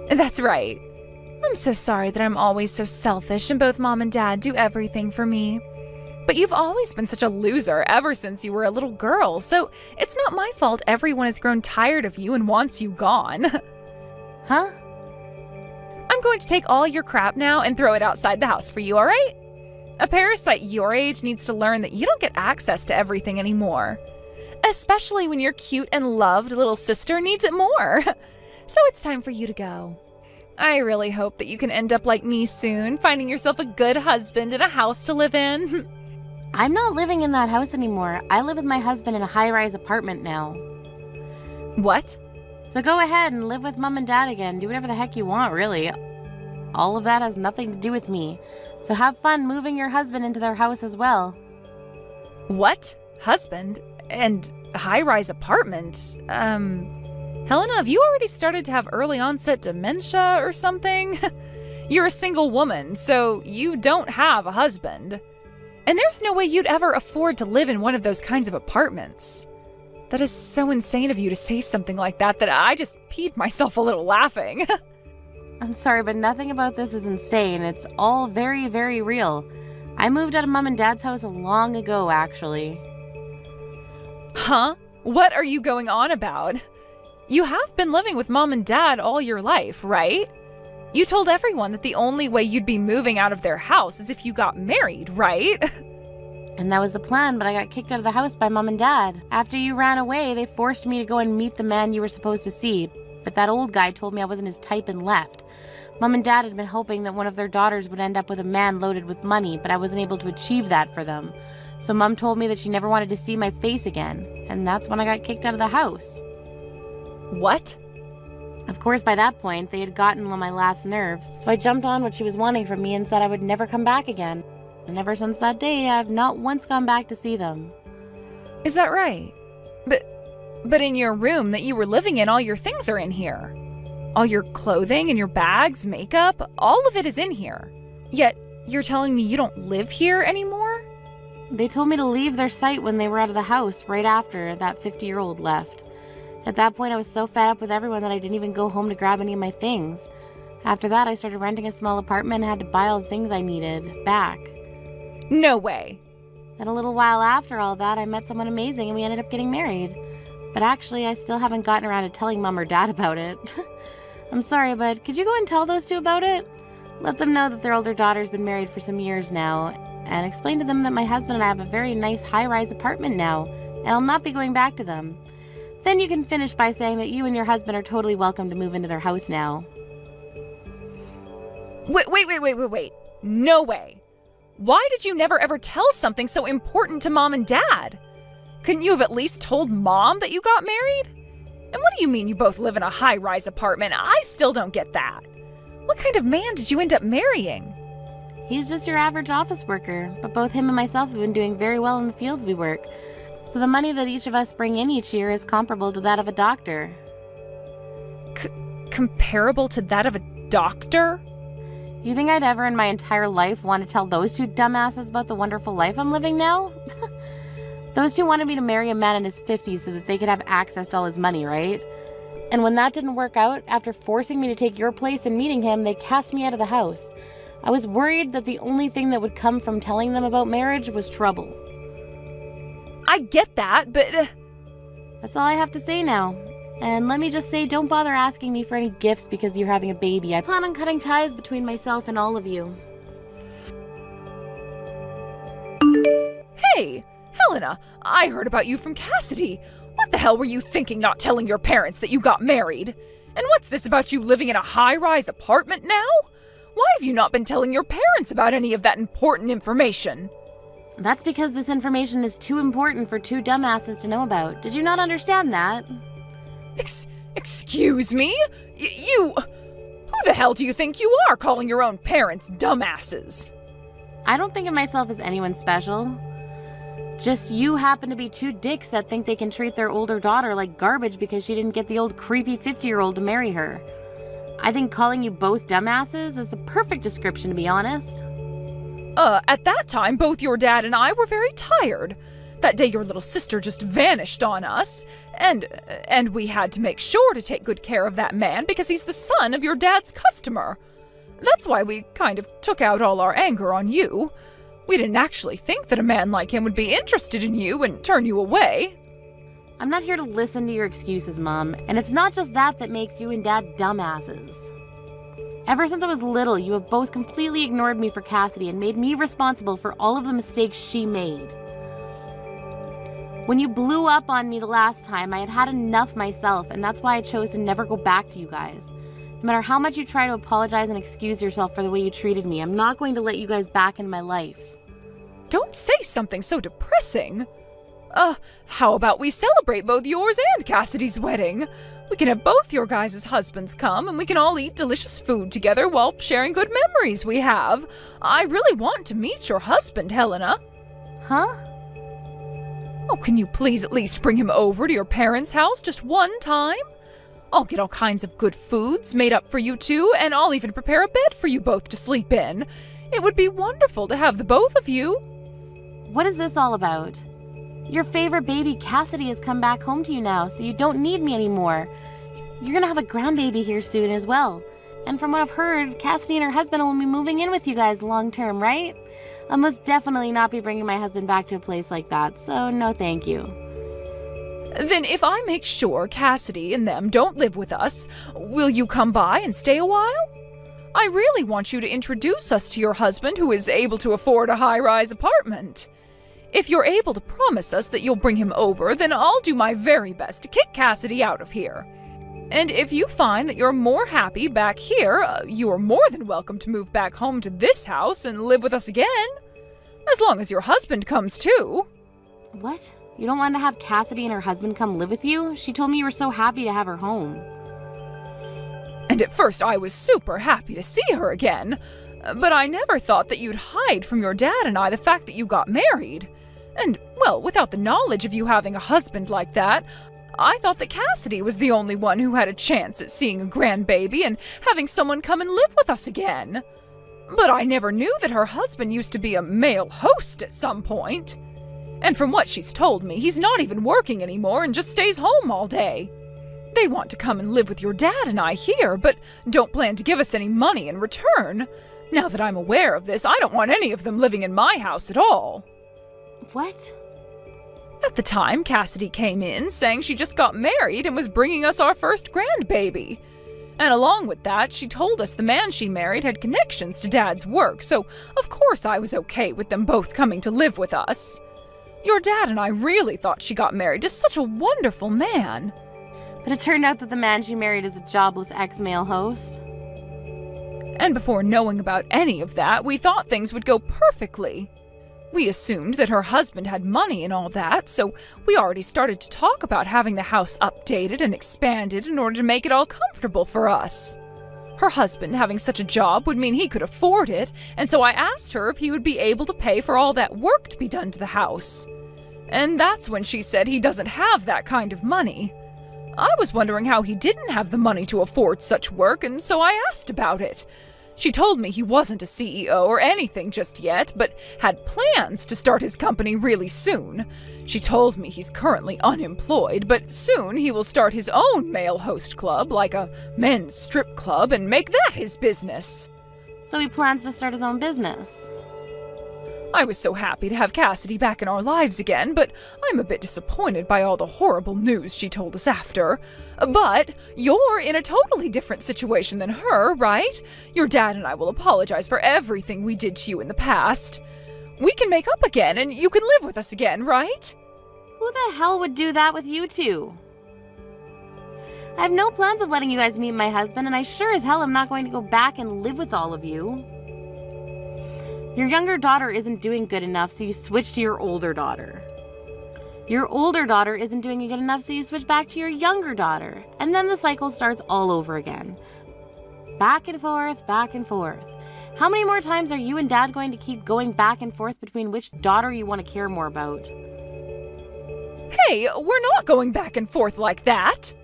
That's right. I'm so sorry that I'm always so selfish and both Mom and Dad do everything for me. But you've always been such a loser ever since you were a little girl, so it's not my fault everyone has grown tired of you and wants you gone. Huh? I'm going to take all your crap now and throw it outside the house for you, all right? A parasite your age needs to learn that you don't get access to everything anymore. Especially when your cute and loved little sister needs it more. So it's time for you to go. I really hope that you can end up like me soon, finding yourself a good husband and a house to live in. I'm not living in that house anymore. I live with my husband in a high-rise apartment now. What? So go ahead and live with Mom and Dad again. Do whatever the heck you want, really. All of that has nothing to do with me. So have fun moving your husband into their house as well. What? Husband? And high-rise apartment? Helena, have you already started to have early onset dementia or something? You're a single woman, so you don't have a husband. And there's no way you'd ever afford to live in one of those kinds of apartments. That is so insane of you to say something like that I just peed myself a little laughing. I'm sorry, but nothing about this is insane. It's all very, very real. I moved out of Mom and Dad's house long ago, actually. Huh? What are you going on about? You have been living with Mom and Dad all your life, right? You told everyone that the only way you'd be moving out of their house is if you got married, right? And that was the plan, but I got kicked out of the house by Mom and Dad. After you ran away, they forced me to go and meet the man you were supposed to see, but that old guy told me I wasn't his type and left. Mom and Dad had been hoping that one of their daughters would end up with a man loaded with money, but I wasn't able to achieve that for them. So Mom told me that she never wanted to see my face again, and that's when I got kicked out of the house. What? Of course, by that point, they had gotten on my last nerves, so I jumped on what she was wanting from me and said I would never come back again. And ever since that day, I've not once gone back to see them. Is that right? But in your room that you were living in, all your things are in here. All your clothing and your bags, makeup, all of it is in here. Yet, you're telling me you don't live here anymore? They told me to leave their site when they were out of the house right after that 50-year-old left. At that point, I was so fed up with everyone that I didn't even go home to grab any of my things. After that, I started renting a small apartment and had to buy all the things I needed back. No way. And a little while after all that, I met someone amazing and we ended up getting married. But actually, I still haven't gotten around to telling Mom or Dad about it. I'm sorry, but could you go and tell those two about it? Let them know that their older daughter's been married for some years now, and explain to them that my husband and I have a very nice high-rise apartment now, and I'll not be going back to them. Then you can finish by saying that you and your husband are totally welcome to move into their house now. Wait. No way. Why did you never ever tell something so important to Mom and Dad? Couldn't you have at least told Mom that you got married? And what do you mean you both live in a high-rise apartment? I still don't get that. What kind of man did you end up marrying? He's just your average office worker, but both him and myself have been doing very well in the fields we work. So the money that each of us bring in each year is comparable to that of a doctor. Comparable to that of a doctor? You think I'd ever in my entire life want to tell those two dumbasses about the wonderful life I'm living now? Those two wanted me to marry a man in his 50s so that they could have access to all his money, right? And when that didn't work out, after forcing me to take your place and meeting him, they cast me out of the house. I was worried that the only thing that would come from telling them about marriage was trouble. I get that, but... That's all I have to say now. And let me just say, don't bother asking me for any gifts because you're having a baby. I plan on cutting ties between myself and all of you. Hey, Helena, I heard about you from Cassidy. What the hell were you thinking not telling your parents that you got married? And what's this about you living in a high-rise apartment now? Why have you not been telling your parents about any of that important information? That's because this information is too important for two dumbasses to know about. Did you not understand that? Excuse me? You... Who the hell do you think you are calling your own parents dumbasses? I don't think of myself as anyone special. Just you happen to be two dicks that think they can treat their older daughter like garbage because she didn't get the old creepy 50-year-old to marry her. I think calling you both dumbasses is the perfect description, to be honest. At that time, both your dad and I were very tired. That day your little sister just vanished on us, and we had to make sure to take good care of that man because he's the son of your dad's customer. That's why we kind of took out all our anger on you. We didn't actually think that a man like him would be interested in you and turn you away. I'm not here to listen to your excuses, Mom, and it's not just that that makes you and Dad dumbasses. Ever since I was little, you have both completely ignored me for Cassidy and made me responsible for all of the mistakes she made. When you blew up on me the last time, I had had enough myself, and that's why I chose to never go back to you guys. No matter how much you try to apologize and excuse yourself for the way you treated me, I'm not going to let you guys back in my life. Don't say something so depressing. How about we celebrate both yours and Cassidy's wedding? We can have both your guys' husbands come, and we can all eat delicious food together while sharing good memories we have. I really want to meet your husband, Helena. Huh? Oh, can you please at least bring him over to your parents' house just one time? I'll get all kinds of good foods made up for you two, and I'll even prepare a bed for you both to sleep in. It would be wonderful to have the both of you. What is this all about? Your favorite baby, Cassidy, has come back home to you now, so you don't need me anymore. You're gonna have a grandbaby here soon as well. And from what I've heard, Cassidy and her husband will be moving in with you guys long term, right? I'll most definitely not be bringing my husband back to a place like that, so no thank you. Then if I make sure Cassidy and them don't live with us, will you come by and stay a while? I really want you to introduce us to your husband who is able to afford a high-rise apartment. If you're able to promise us that you'll bring him over, then I'll do my very best to kick Cassidy out of here. And if you find that you're more happy back here, you are more than welcome to move back home to this house and live with us again. As long as your husband comes too. What? You don't want to have Cassidy and her husband come live with you? She told me you were so happy to have her home. And at first I was super happy to see her again. But I never thought that you'd hide from your dad and I the fact that you got married. And, well, without the knowledge of you having a husband like that, I thought that Cassidy was the only one who had a chance at seeing a grandbaby and having someone come and live with us again. But I never knew that her husband used to be a male host at some point. And from what she's told me, he's not even working anymore and just stays home all day. They want to come and live with your dad and I here, but don't plan to give us any money in return. Now that I'm aware of this, I don't want any of them living in my house at all. What? At the time, Cassidy came in saying she just got married and was bringing us our first grandbaby. And along with that, she told us the man she married had connections to Dad's work, so of course I was okay with them both coming to live with us. Your dad and I really thought she got married to such a wonderful man. But it turned out that the man she married is a jobless ex-male host. And before knowing about any of that, we thought things would go perfectly. We assumed that her husband had money and all that, so we already started to talk about having the house updated and expanded in order to make it all comfortable for us. Her husband having such a job would mean he could afford it, and so I asked her if he would be able to pay for all that work to be done to the house. And that's when she said he doesn't have that kind of money. I was wondering how he didn't have the money to afford such work, and so I asked about it. She told me he wasn't a CEO or anything just yet, but had plans to start his company really soon. She told me he's currently unemployed, but soon he will start his own male host club, like a men's strip club, and make that his business. So he plans to start his own business. I was so happy to have Cassidy back in our lives again, but I'm a bit disappointed by all the horrible news she told us after. But you're in a totally different situation than her, right? Your dad and I will apologize for everything we did to you in the past. We can make up again, and you can live with us again, right? Who the hell would do that with you two? I have no plans of letting you guys meet my husband, and I sure as hell am not going to go back and live with all of you. Your younger daughter isn't doing good enough, so you switch to your older daughter. Your older daughter isn't doing good enough, so you switch back to your younger daughter. And then the cycle starts all over again. Back and forth, back and forth. How many more times are you and Dad going to keep going back and forth between which daughter you want to care more about? Hey, we're not going back and forth like that.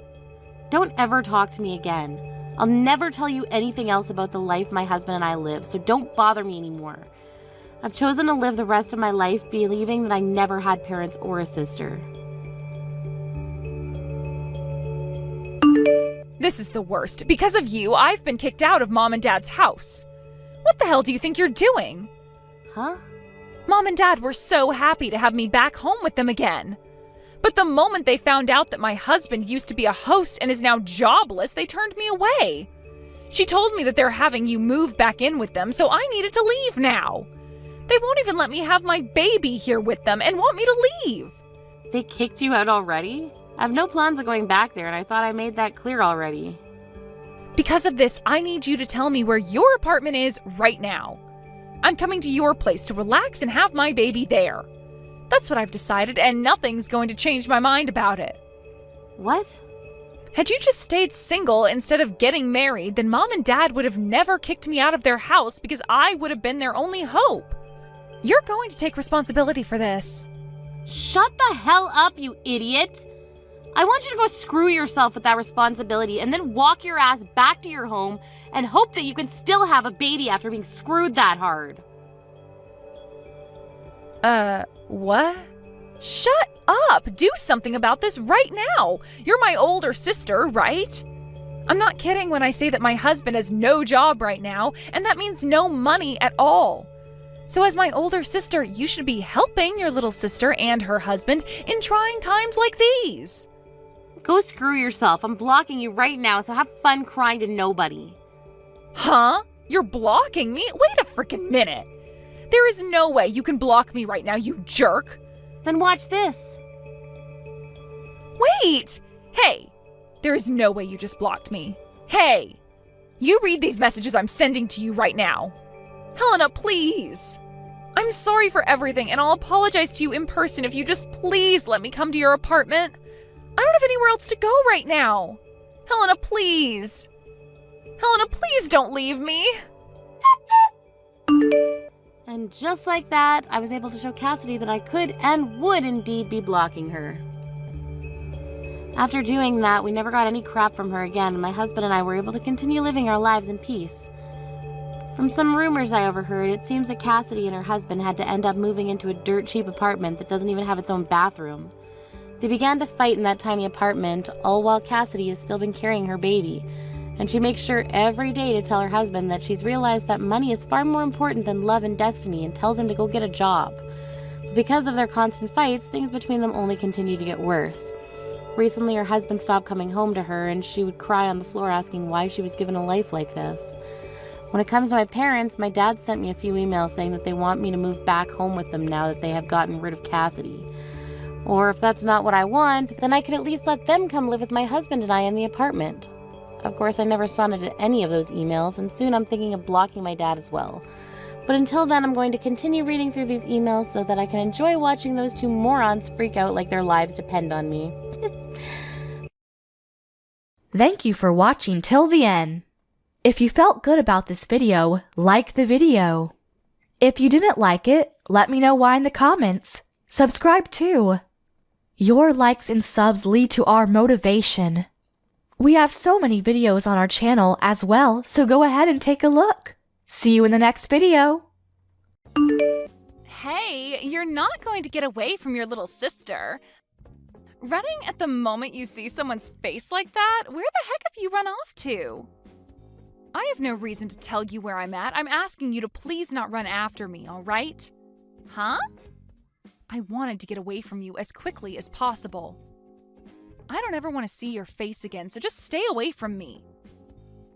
Don't ever talk to me again. I'll never tell you anything else about the life my husband and I live, so don't bother me anymore. I've chosen to live the rest of my life believing that I never had parents or a sister. This is the worst. Because of you, I've been kicked out of Mom and Dad's house. What the hell do you think you're doing? Huh? Mom and Dad were so happy to have me back home with them again. But the moment they found out that my husband used to be a host and is now jobless, they turned me away. She told me that they're having you move back in with them, so I needed to leave now. They won't even let me have my baby here with them and want me to leave. They kicked you out already? I have no plans of going back there, and I thought I made that clear already. Because of this, I need you to tell me where your apartment is right now. I'm coming to your place to relax and have my baby there. That's what I've decided, and nothing's going to change my mind about it. What? Had you just stayed single instead of getting married, then Mom and Dad would have never kicked me out of their house because I would have been their only hope. You're going to take responsibility for this. Shut the hell up, you idiot! I want you to go screw yourself with that responsibility and then walk your ass back to your home and hope that you can still have a baby after being screwed that hard. What? Shut up! Do something about this right now! You're my older sister, right? I'm not kidding when I say that my husband has no job right now, and that means no money at all. So as my older sister, you should be helping your little sister and her husband in trying times like these. Go screw yourself. I'm blocking you right now, so have fun crying to nobody. Huh? You're blocking me? Wait a freaking minute. There is no way you can block me right now, you jerk! Then watch this. Wait! Hey! There is no way you just blocked me. Hey! You read these messages I'm sending to you right now. Helena, please! I'm sorry for everything, and I'll apologize to you in person if you just please let me come to your apartment. I don't have anywhere else to go right now. Helena, please! Helena, please don't leave me! And just like that, I was able to show Cassidy that I could and would indeed be blocking her. After doing that, we never got any crap from her again, and my husband and I were able to continue living our lives in peace. From some rumors I overheard, it seems that Cassidy and her husband had to end up moving into a dirt-cheap apartment that doesn't even have its own bathroom. They began to fight in that tiny apartment, all while Cassidy has still been carrying her baby, and she makes sure every day to tell her husband that she's realized that money is far more important than love and destiny, and tells him to go get a job. But because of their constant fights, things between them only continue to get worse. Recently, her husband stopped coming home to her, and she would cry on the floor asking why she was given a life like this. When it comes to my parents, my dad sent me a few emails saying that they want me to move back home with them now that they have gotten rid of Cassidy. Or if that's not what I want, then I could at least let them come live with my husband and I in the apartment. Of course, I never responded to any of those emails, and soon I'm thinking of blocking my dad as well. But until then, I'm going to continue reading through these emails so that I can enjoy watching those two morons freak out like their lives depend on me. Thank you for watching till the end. If you felt good about this video, like the video. If you didn't like it, let me know why in the comments. Subscribe too. Your likes and subs lead to our motivation. We have so many videos on our channel as well, so go ahead and take a look. See you in the next video. Hey, you're not going to get away from your little sister. Running at the moment you see someone's face like that? Where the heck have you run off to? I have no reason to tell you where I'm at. I'm asking you to please not run after me, all right? Huh? I wanted to get away from you as quickly as possible. I don't ever want to see your face again, so just stay away from me.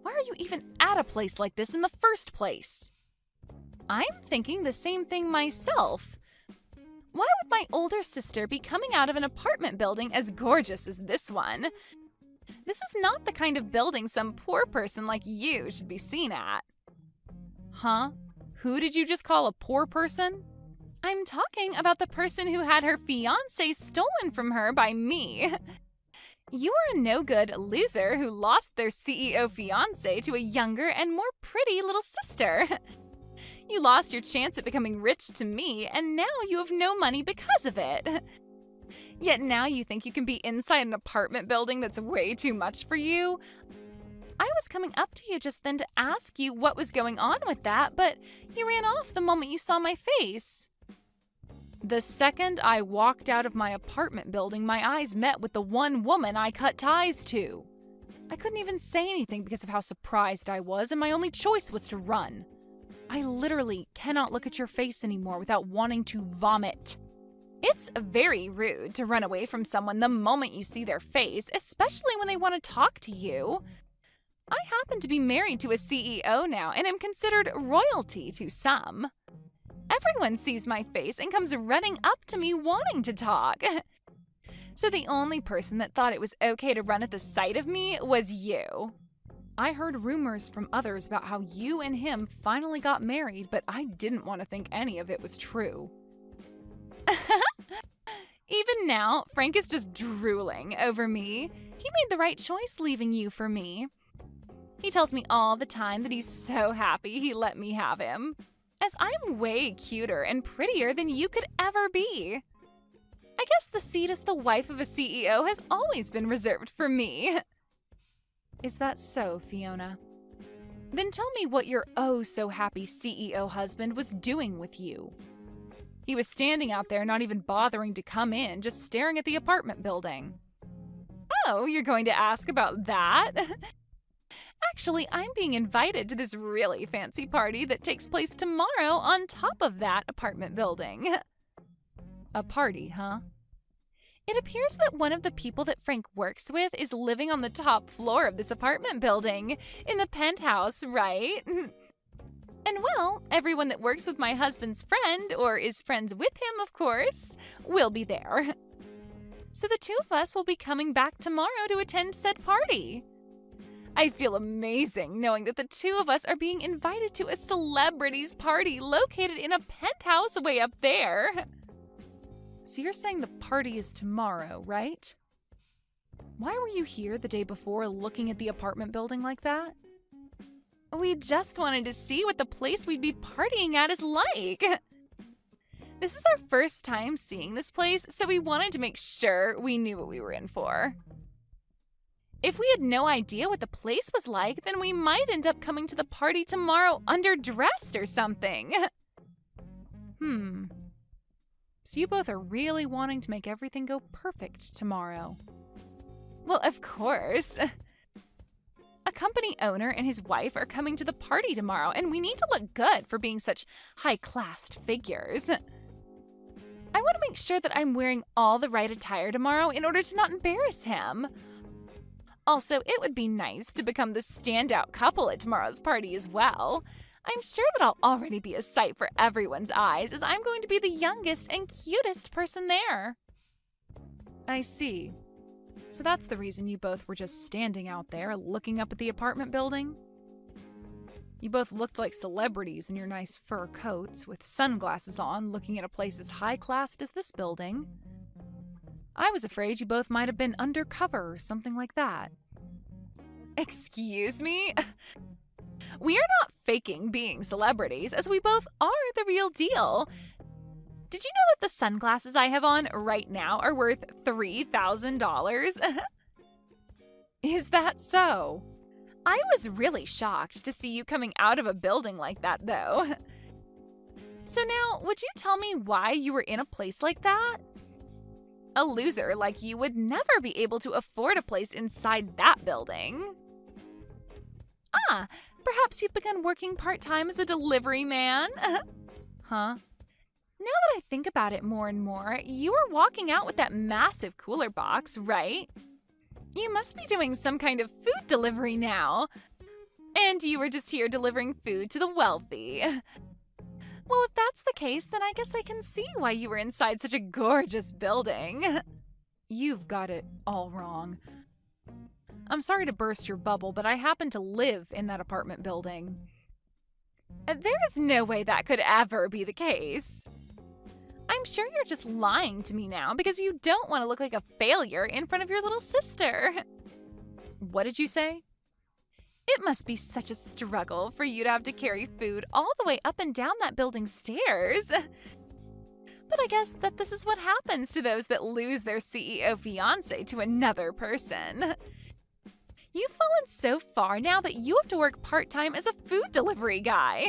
Why are you even at a place like this in the first place? I'm thinking the same thing myself. Why would my older sister be coming out of an apartment building as gorgeous as this one? This is not the kind of building some poor person like you should be seen at. Huh? Who did you just call a poor person? I'm talking about the person who had her fiancé stolen from her by me. You are a no-good loser who lost their CEO fiancé to a younger and more pretty little sister. You lost your chance at becoming rich to me, and now you have no money because of it. Yet now you think you can be inside an apartment building that's way too much for you? I was coming up to you just then to ask you what was going on with that, but you ran off the moment you saw my face. The second I walked out of my apartment building, my eyes met with the one woman I cut ties to. I couldn't even say anything because of how surprised I was, and my only choice was to run. I literally cannot look at your face anymore without wanting to vomit. It's very rude to run away from someone the moment you see their face, especially when they want to talk to you. I happen to be married to a CEO now and am considered royalty to some. Everyone sees my face and comes running up to me wanting to talk. So the only person that thought it was okay to run at the sight of me was you. I heard rumors from others about how you and him finally got married, but I didn't want to think any of it was true. Even now, Frank is just drooling over me. He made the right choice leaving you for me. He tells me all the time that he's so happy he let me have him, as I'm way cuter and prettier than you could ever be. I guess the seat as the wife of a CEO has always been reserved for me. Is that so, Fiona? Then tell me what your oh-so-happy CEO husband was doing with you. He was standing out there not even bothering to come in, just staring at the apartment building. Oh, you're going to ask about that? Actually, I'm being invited to this really fancy party that takes place tomorrow on top of that apartment building. A party, huh? It appears that one of the people that Frank works with is living on the top floor of this apartment building, in the penthouse, right? And well, everyone that works with my husband's friend, or is friends with him, of course, will be there. So the two of us will be coming back tomorrow to attend said party. I feel amazing knowing that the two of us are being invited to a celebrities party located in a penthouse way up there. So you're saying the party is tomorrow, right? Why were you here the day before looking at the apartment building like that? We just wanted to see what the place we'd be partying at is like. This is our first time seeing this place, so we wanted to make sure we knew what we were in for. If we had no idea what the place was like, then we might end up coming to the party tomorrow underdressed or something. So you both are really wanting to make everything go perfect tomorrow. Well, of course. A company owner and his wife are coming to the party tomorrow, and we need to look good for being such high-class figures. I want to make sure that I'm wearing all the right attire tomorrow in order to not embarrass him. Also, it would be nice to become the standout couple at tomorrow's party as well. I'm sure that I'll already be a sight for everyone's eyes, as I'm going to be the youngest and cutest person there. I see. So that's the reason you both were just standing out there looking up at the apartment building? You both looked like celebrities in your nice fur coats with sunglasses on, looking at a place as high-class as this building. I was afraid you both might have been undercover or something like that. Excuse me? We are not faking being celebrities, as we both are the real deal. Did you know that the sunglasses I have on right now are worth $3,000? Is that so? I was really shocked to see you coming out of a building like that, though. So now, would you tell me why you were in a place like that? A loser like you would never be able to afford a place inside that building. Perhaps you've begun working part-time as a delivery man? Huh? Now that I think about it more and more, you were walking out with that massive cooler box, right? You must be doing some kind of food delivery now. And you were just here delivering food to the wealthy. Well, if that's the case, then I guess I can see why you were inside such a gorgeous building. You've got it all wrong. I'm sorry to burst your bubble, but I happen to live in that apartment building. There is no way that could ever be the case. I'm sure you're just lying to me now because you don't want to look like a failure in front of your little sister. What did you say? It must be such a struggle for you to have to carry food all the way up and down that building's stairs. But I guess that this is what happens to those that lose their CEO fiancé to another person. You've fallen so far now that you have to work part-time as a food delivery guy.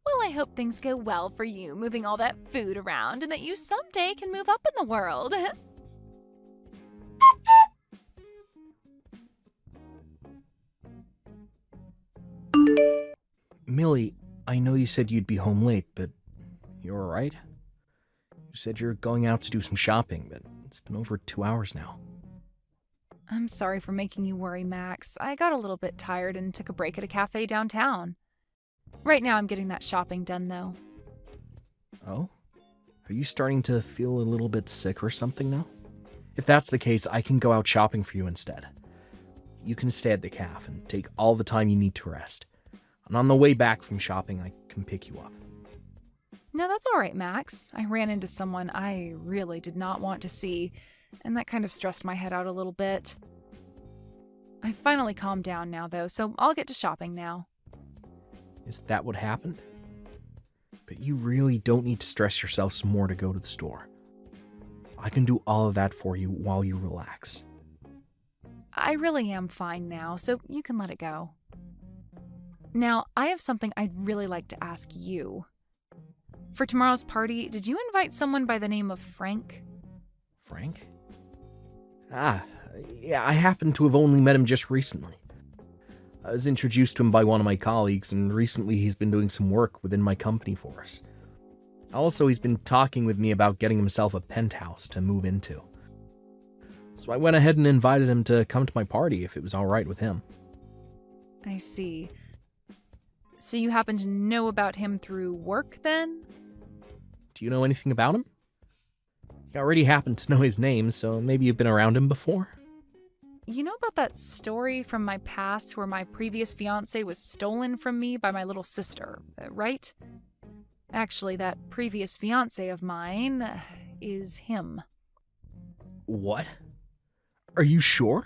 Well, I hope things go well for you moving all that food around and that you someday can move up in the world. Millie, I know you said you'd be home late, but you're all right? You said you're going out to do some shopping, but it's been over 2 hours now. I'm sorry for making you worry, Max. I got a little bit tired and took a break at a cafe downtown. Right now I'm getting that shopping done, though. Oh? Are you starting to feel a little bit sick or something now? If that's the case, I can go out shopping for you instead. You can stay at the cafe and take all the time you need to rest. And on the way back from shopping, I can pick you up. No, that's all right, Max. I ran into someone I really did not want to see, and that kind of stressed my head out a little bit. I finally calmed down now, though, so I'll get to shopping now. Is that what happened? But you really don't need to stress yourself some more to go to the store. I can do all of that for you while you relax. I really am fine now, so you can let it go. Now, I have something I'd really like to ask you. For tomorrow's party, did you invite someone by the name of Frank? Frank? Yeah, I happen to have only met him just recently. I was introduced to him by one of my colleagues, and recently he's been doing some work within my company for us. Also, he's been talking with me about getting himself a penthouse to move into. So I went ahead and invited him to come to my party if it was all right with him. I see. So you happen to know about him through work then? Do you know anything about him? You already happen to know his name, so maybe you've been around him before? You know about that story from my past where my previous fiancé was stolen from me by my little sister, right? Actually, that previous fiancé of mine is him. What? Are you sure?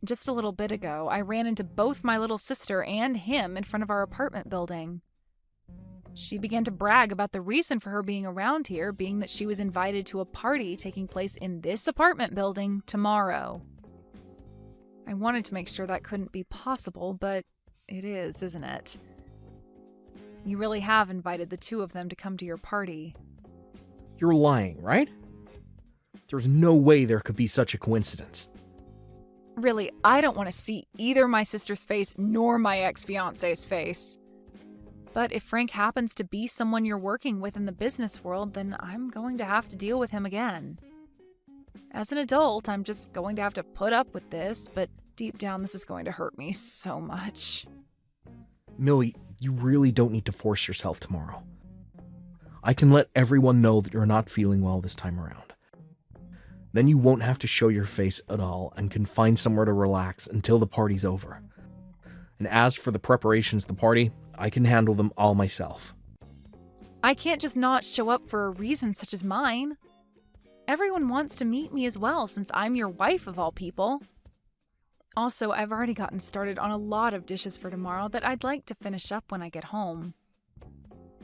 Just a little bit ago, I ran into both my little sister and him in front of our apartment building. She began to brag about the reason for her being around here being that she was invited to a party taking place in this apartment building tomorrow. I wanted to make sure that couldn't be possible, but it is, isn't it? You really have invited the two of them to come to your party. You're lying, right? There's no way there could be such a coincidence. Really, I don't want to see either my sister's face nor my ex-fiancé's face. But if Frank happens to be someone you're working with in the business world, then I'm going to have to deal with him again. As an adult, I'm just going to have to put up with this, but deep down this is going to hurt me so much. Millie, you really don't need to force yourself tomorrow. I can let everyone know that you're not feeling well this time around. Then you won't have to show your face at all and can find somewhere to relax until the party's over. And as for the preparations of the party, I can handle them all myself. I can't just not show up for a reason such as mine. Everyone wants to meet me as well since I'm your wife of all people. Also, I've already gotten started on a lot of dishes for tomorrow that I'd like to finish up when I get home.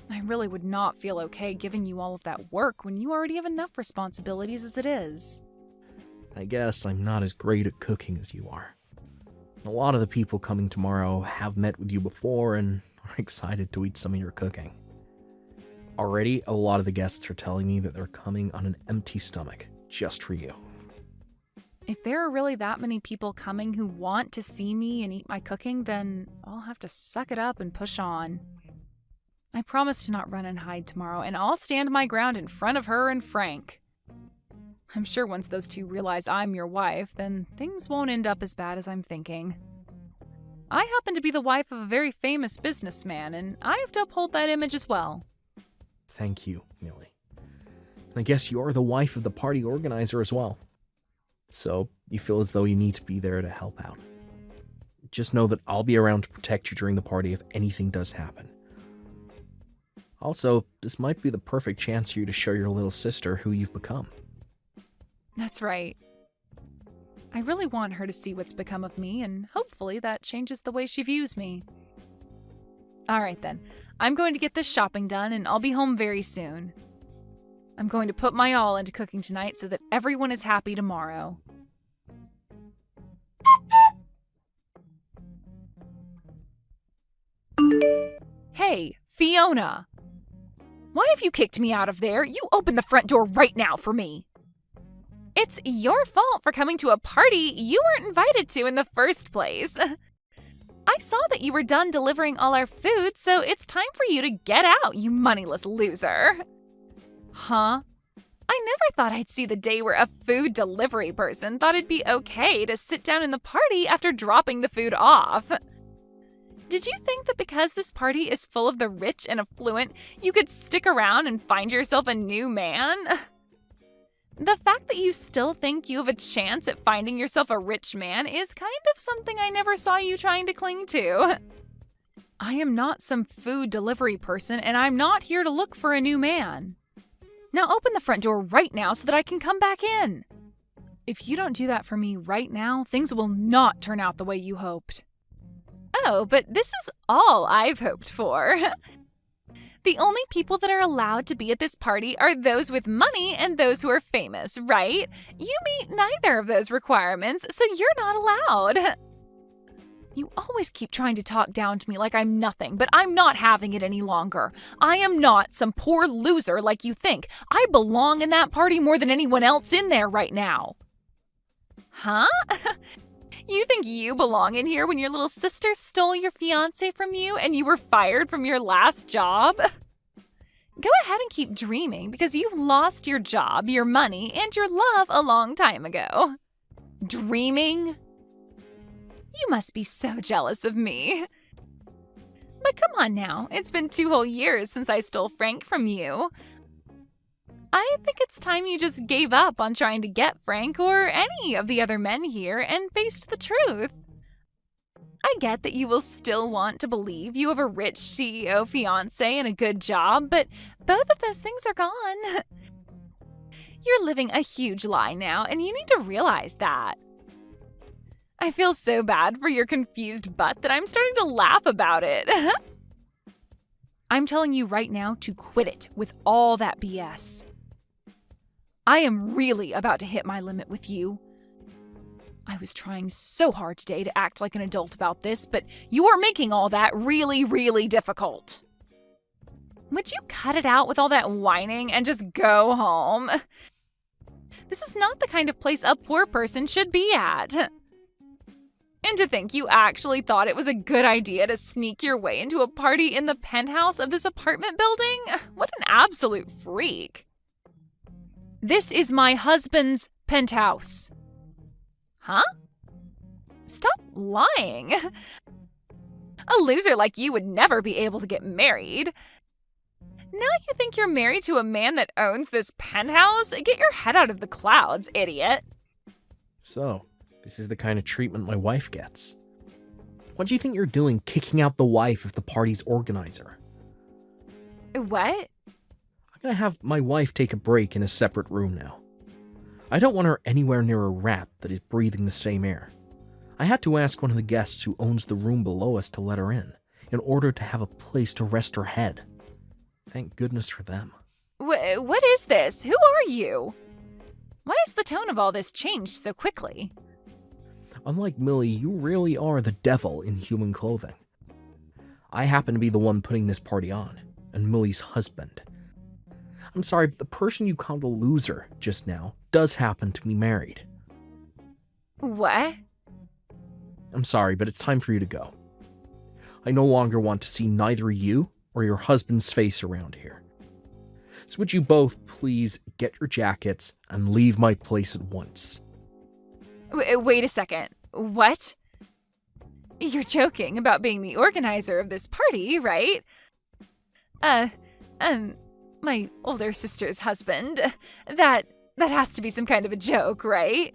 I really would not feel okay giving you all of that work when you already have enough responsibilities as it is. I guess I'm not as great at cooking as you are. A lot of the people coming tomorrow have met with you before and are excited to eat some of your cooking. Already, a lot of the guests are telling me that they're coming on an empty stomach, just for you. If there are really that many people coming who want to see me and eat my cooking, then I'll have to suck it up and push on. I promise to not run and hide tomorrow, and I'll stand my ground in front of her and Frank. I'm sure once those two realize I'm your wife, then things won't end up as bad as I'm thinking. I happen to be the wife of a very famous businessman, and I have to uphold that image as well. Thank you, Millie. I guess you're the wife of the party organizer as well. So you feel as though you need to be there to help out. Just know that I'll be around to protect you during the party if anything does happen. Also, this might be the perfect chance for you to show your little sister who you've become. That's right. I really want her to see what's become of me, and hopefully that changes the way she views me. All right then, I'm going to get this shopping done and I'll be home very soon. I'm going to put my all into cooking tonight so that everyone is happy tomorrow. Hey, Fiona! Why have you kicked me out of there? You open the front door right now for me. It's your fault for coming to a party you weren't invited to in the first place. I saw that you were done delivering all our food, so it's time for you to get out, you moneyless loser. Huh? I never thought I'd see the day where a food delivery person thought it'd be okay to sit down in the party after dropping the food off. Did you think that because this party is full of the rich and affluent, you could stick around and find yourself a new man? The fact that you still think you have a chance at finding yourself a rich man is kind of something I never saw you trying to cling to. I am not some food delivery person, and I'm not here to look for a new man. Now open the front door right now so that I can come back in. If you don't do that for me right now, things will not turn out the way you hoped. Oh, but this is all I've hoped for. The only people that are allowed to be at this party are those with money and those who are famous, right? You meet neither of those requirements, so you're not allowed. You always keep trying to talk down to me like I'm nothing, but I'm not having it any longer. I am not some poor loser like you think. I belong in that party more than anyone else in there right now. Huh? You think you belong in here when your little sister stole your fiancé from you and you were fired from your last job? Go ahead and keep dreaming because you've lost your job, your money, and your love a long time ago. Dreaming? You must be so jealous of me. But come on now, it's been 2 whole years since I stole Frank from you. I think it's time you just gave up on trying to get Frank or any of the other men here and faced the truth. I get that you will still want to believe you have a rich CEO fiancé and a good job, but both of those things are gone. You're living a huge lie now, and you need to realize that. I feel so bad for your confused butt that I'm starting to laugh about it. I'm telling you right now to quit it with all that BS. I am really about to hit my limit with you. I was trying so hard today to act like an adult about this, but you are making all that really, really difficult. Would you cut it out with all that whining and just go home? This is not the kind of place a poor person should be at. And to think you actually thought it was a good idea to sneak your way into a party in the penthouse of this apartment building? What an absolute freak. This is my husband's penthouse. Huh? Stop lying. A loser like you would never be able to get married. Now you think you're married to a man that owns this penthouse? Get your head out of the clouds, idiot. So, this is the kind of treatment my wife gets. What do you think you're doing kicking out the wife of the party's organizer? What? I'm gonna have my wife take a break in a separate room now. I don't want her anywhere near a rat that is breathing the same air. I had to ask one of the guests who owns the room below us to let her in order to have a place to rest her head. Thank goodness for them. What is this? Who are you? Why has the tone of all this changed so quickly? Unlike Millie, you really are the devil in human clothing. I happen to be the one putting this party on, and Millie's husband. I'm sorry, but the person you called a loser just now does happen to be married. What? I'm sorry, but it's time for you to go. I no longer want to see neither you or your husband's face around here. So would you both please get your jackets and leave my place at once? Wait a second. What? You're joking about being the organizer of this party, right? My older sister's husband. That has to be some kind of a joke, right?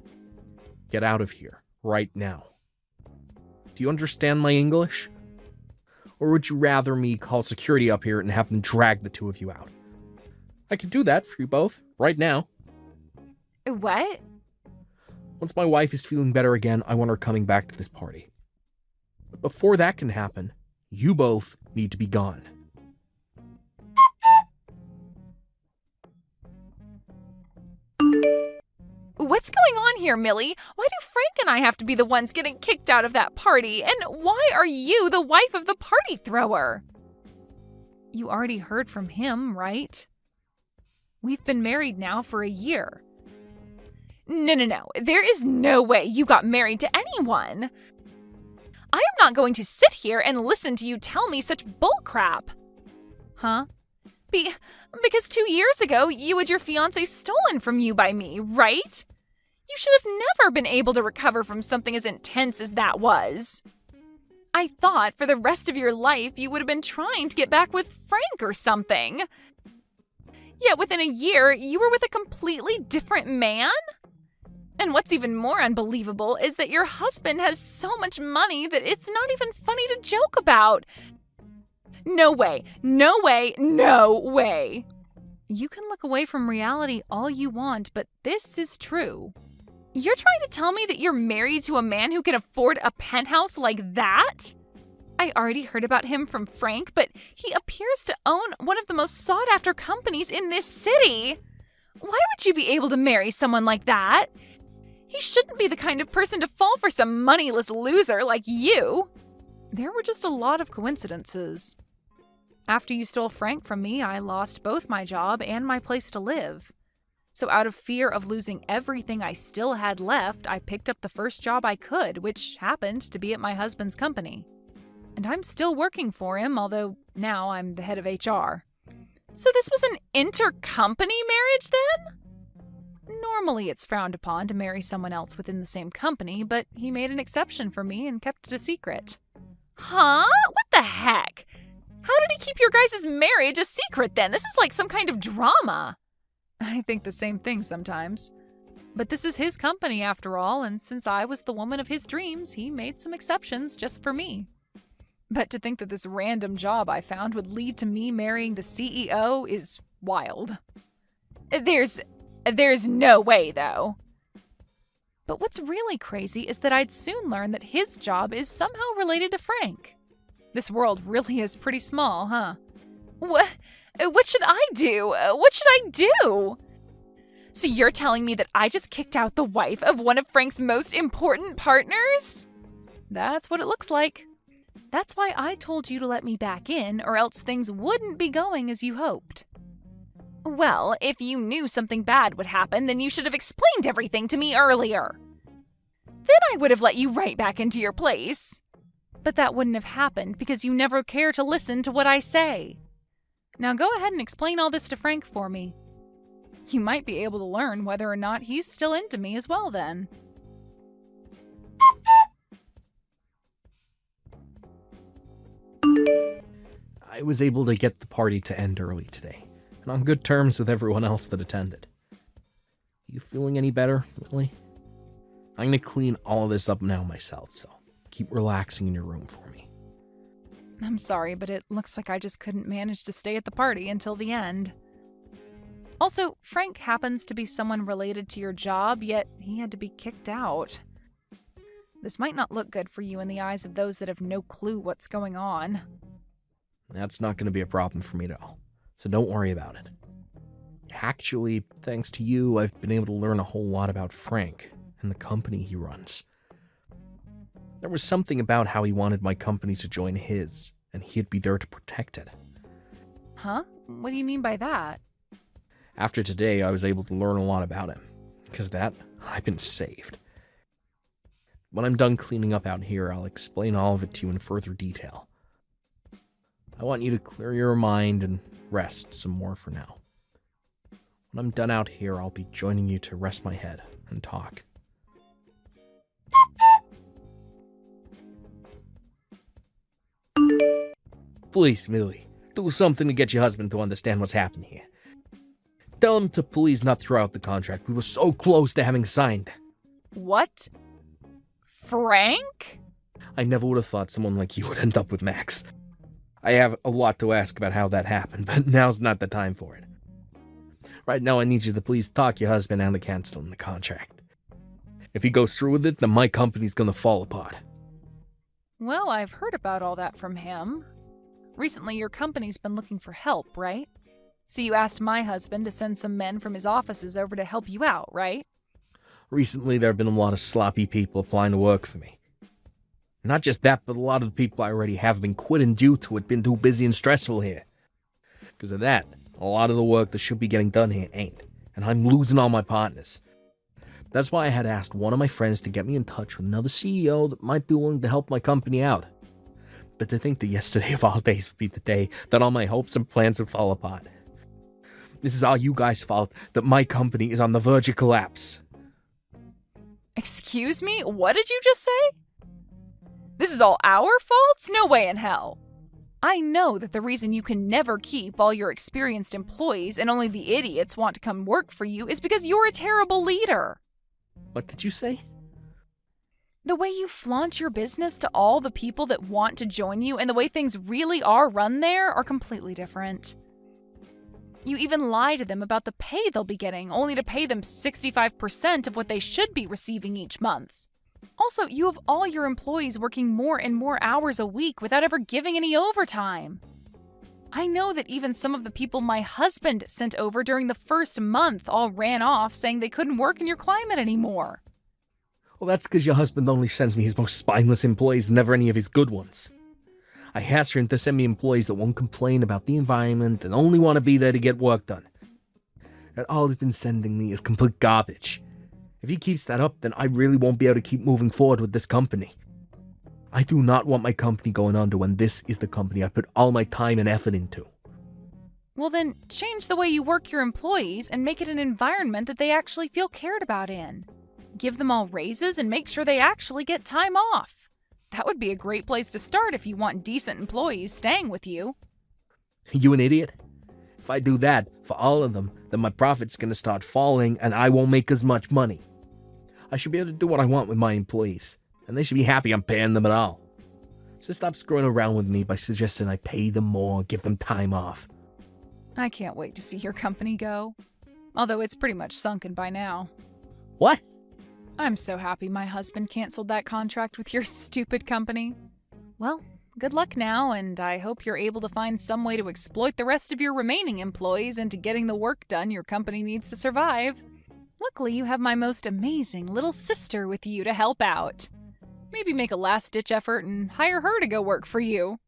Get out of here, right now. Do you understand my English? Or would you rather me call security up here and have them drag the two of you out? I could do that for you both, right now. What? Once my wife is feeling better again, I want her coming back to this party. But before that can happen, you both need to be gone. What's going on here, Millie? Why do Frank and I have to be the ones getting kicked out of that party? And why are you the wife of the party thrower? You already heard from him, right? We've been married now for a year. No. There is no way you got married to anyone. I am not going to sit here and listen to you tell me such bullcrap. Huh? Because 2 years ago, you had your fiancé stolen from you by me, right? You should have never been able to recover from something as intense as that was. I thought for the rest of your life you would have been trying to get back with Frank or something. Yet within a year, you were with a completely different man? And what's even more unbelievable is that your husband has so much money that it's not even funny to joke about. No way. You can look away from reality all you want, but this is true. You're trying to tell me that you're married to a man who can afford a penthouse like that? I already heard about him from Frank, but he appears to own one of the most sought-after companies in this city. Why would you be able to marry someone like that? He shouldn't be the kind of person to fall for some moneyless loser like you. There were just a lot of coincidences. After you stole Frank from me, I lost both my job and my place to live. So out of fear of losing everything I still had left, I picked up the first job I could, which happened to be at my husband's company. And I'm still working for him, although now I'm the head of HR. So this was an intercompany marriage then? Normally it's frowned upon to marry someone else within the same company, but he made an exception for me and kept it a secret. Huh? What the heck? How did he keep your guys' marriage a secret then? This is like some kind of drama. I think the same thing sometimes. But this is his company after all, and since I was the woman of his dreams, he made some exceptions just for me. But to think that this random job I found would lead to me marrying the CEO is wild. There's no way, though. But what's really crazy is that I'd soon learn that his job is somehow related to Frank. This world really is pretty small, huh? What should I do? What should I do? So you're telling me that I just kicked out the wife of one of Frank's most important partners? That's what it looks like. That's why I told you to let me back in, or else things wouldn't be going as you hoped. Well, if you knew something bad would happen, then you should have explained everything to me earlier. Then I would have let you right back into your place. But that wouldn't have happened because you never care to listen to what I say. Now go ahead and explain all this to Frank for me. You might be able to learn whether or not he's still into me as well then. I was able to get the party to end early today, and on good terms with everyone else that attended. You feeling any better, Lily? I'm gonna clean all of this up now myself, so keep relaxing in your room for me. I'm sorry, but it looks like I just couldn't manage to stay at the party until the end. Also, Frank happens to be someone related to your job, yet he had to be kicked out. This might not look good for you in the eyes of those that have no clue what's going on. That's not going to be a problem for me at all, so don't worry about it. Actually, thanks to you, I've been able to learn a whole lot about Frank and the company he runs. There was something about how he wanted my company to join his, and he'd be there to protect it. Huh? What do you mean by that? After today, I was able to learn a lot about him. Because of that, I've been saved. When I'm done cleaning up out here, I'll explain all of it to you in further detail. I want you to clear your mind and rest some more for now. When I'm done out here, I'll be joining you to rest my head and talk. Please, Millie, do something to get your husband to understand what's happened here. Tell him to please not throw out the contract. We were so close to having signed. What? Frank? I never would have thought someone like you would end up with Max. I have a lot to ask about how that happened, but now's not the time for it. Right now, I need you to please talk your husband out of canceling the contract. If he goes through with it, then my company's gonna fall apart. Well, I've heard about all that from him. Recently, your company's been looking for help, right? So you asked my husband to send some men from his offices over to help you out, right? Recently, there have been a lot of sloppy people applying to work for me. Not just that, but a lot of the people I already have been quitting due to it being too busy and stressful here. Because of that, a lot of the work that should be getting done here ain't, and I'm losing all my partners. That's why I had asked one of my friends to get me in touch with another CEO that might be willing to help my company out. But to think that yesterday of all days would be the day that all my hopes and plans would fall apart. This is all you guys' fault that my company is on the verge of collapse. Excuse me? What did you just say? This is all our fault? No way in hell. I know that the reason you can never keep all your experienced employees and only the idiots want to come work for you is because you're a terrible leader. What did you say? The way you flaunt your business to all the people that want to join you and the way things really are run there are completely different. You even lie to them about the pay they'll be getting, only to pay them 65% of what they should be receiving each month. Also, you have all your employees working more and more hours a week without ever giving any overtime. I know that even some of the people my husband sent over during the first month all ran off saying they couldn't work in your climate anymore. Well, that's because your husband only sends me his most spineless employees, never any of his good ones. I asked him to send me employees that won't complain about the environment and only want to be there to get work done. And all he's been sending me is complete garbage. If he keeps that up, then I really won't be able to keep moving forward with this company. I do not want my company going under when this is the company I put all my time and effort into. Well then, change the way you work your employees and make it an environment that they actually feel cared about in. Give them all raises and make sure they actually get time off. That would be a great place to start if you want decent employees staying with you. You an idiot? If I do that for all of them, then my profit's gonna start falling and I won't make as much money. I should be able to do what I want with my employees, and they should be happy I'm paying them at all. So stop screwing around with me by suggesting I pay them more and give them time off. I can't wait to see your company go. Although it's pretty much sunken by now. What? I'm so happy my husband canceled that contract with your stupid company. Well, good luck now, and I hope you're able to find some way to exploit the rest of your remaining employees into getting the work done your company needs to survive. Luckily, you have my most amazing little sister with you to help out. Maybe make a last-ditch effort and hire her to go work for you.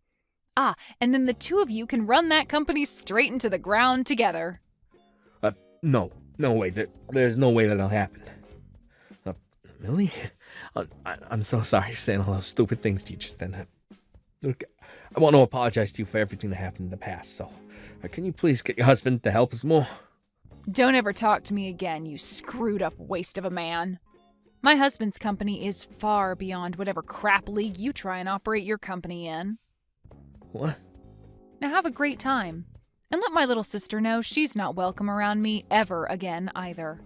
Ah, and then the two of you can run that company straight into the ground together. No way. There's no way that'll happen. Really? I'm so sorry for saying all those stupid things to you just then. Look, I want to apologize to you for everything that happened in the past, so can you please get your husband to help us more? Don't ever talk to me again, you screwed-up waste of a man. My husband's company is far beyond whatever crap league you try and operate your company in. What? Now have a great time. And let my little sister know she's not welcome around me ever again either.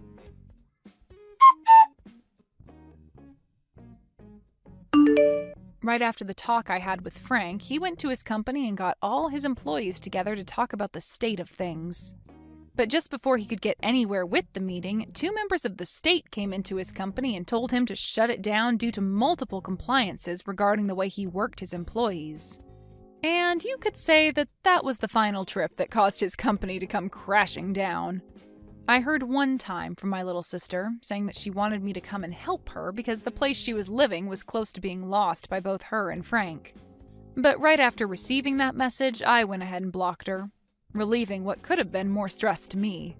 Right after the talk I had with Frank, he went to his company and got all his employees together to talk about the state of things. But just before he could get anywhere with the meeting, 2 members of the state came into his company and told him to shut it down due to multiple compliances regarding the way he worked his employees. And you could say that that was the final trip that caused his company to come crashing down. I heard one time from my little sister saying that she wanted me to come and help her because the place she was living was close to being lost by both her and Frank. But right after receiving that message, I went ahead and blocked her, relieving what could have been more stress to me.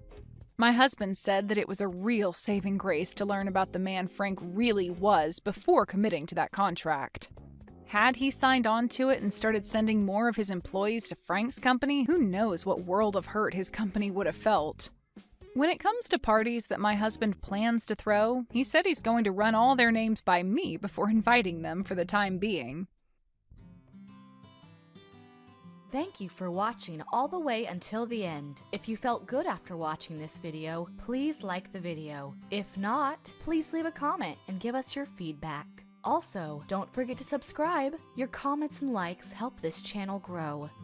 My husband said that it was a real saving grace to learn about the man Frank really was before committing to that contract. Had he signed on to it and started sending more of his employees to Frank's company, who knows what world of hurt his company would have felt. When it comes to parties that my husband plans to throw, he said he's going to run all their names by me before inviting them for the time being. Thank you for watching all the way until the end. If you felt good after watching this video, please like the video. If not, please leave a comment and give us your feedback. Also, don't forget to subscribe. Your comments and likes help this channel grow.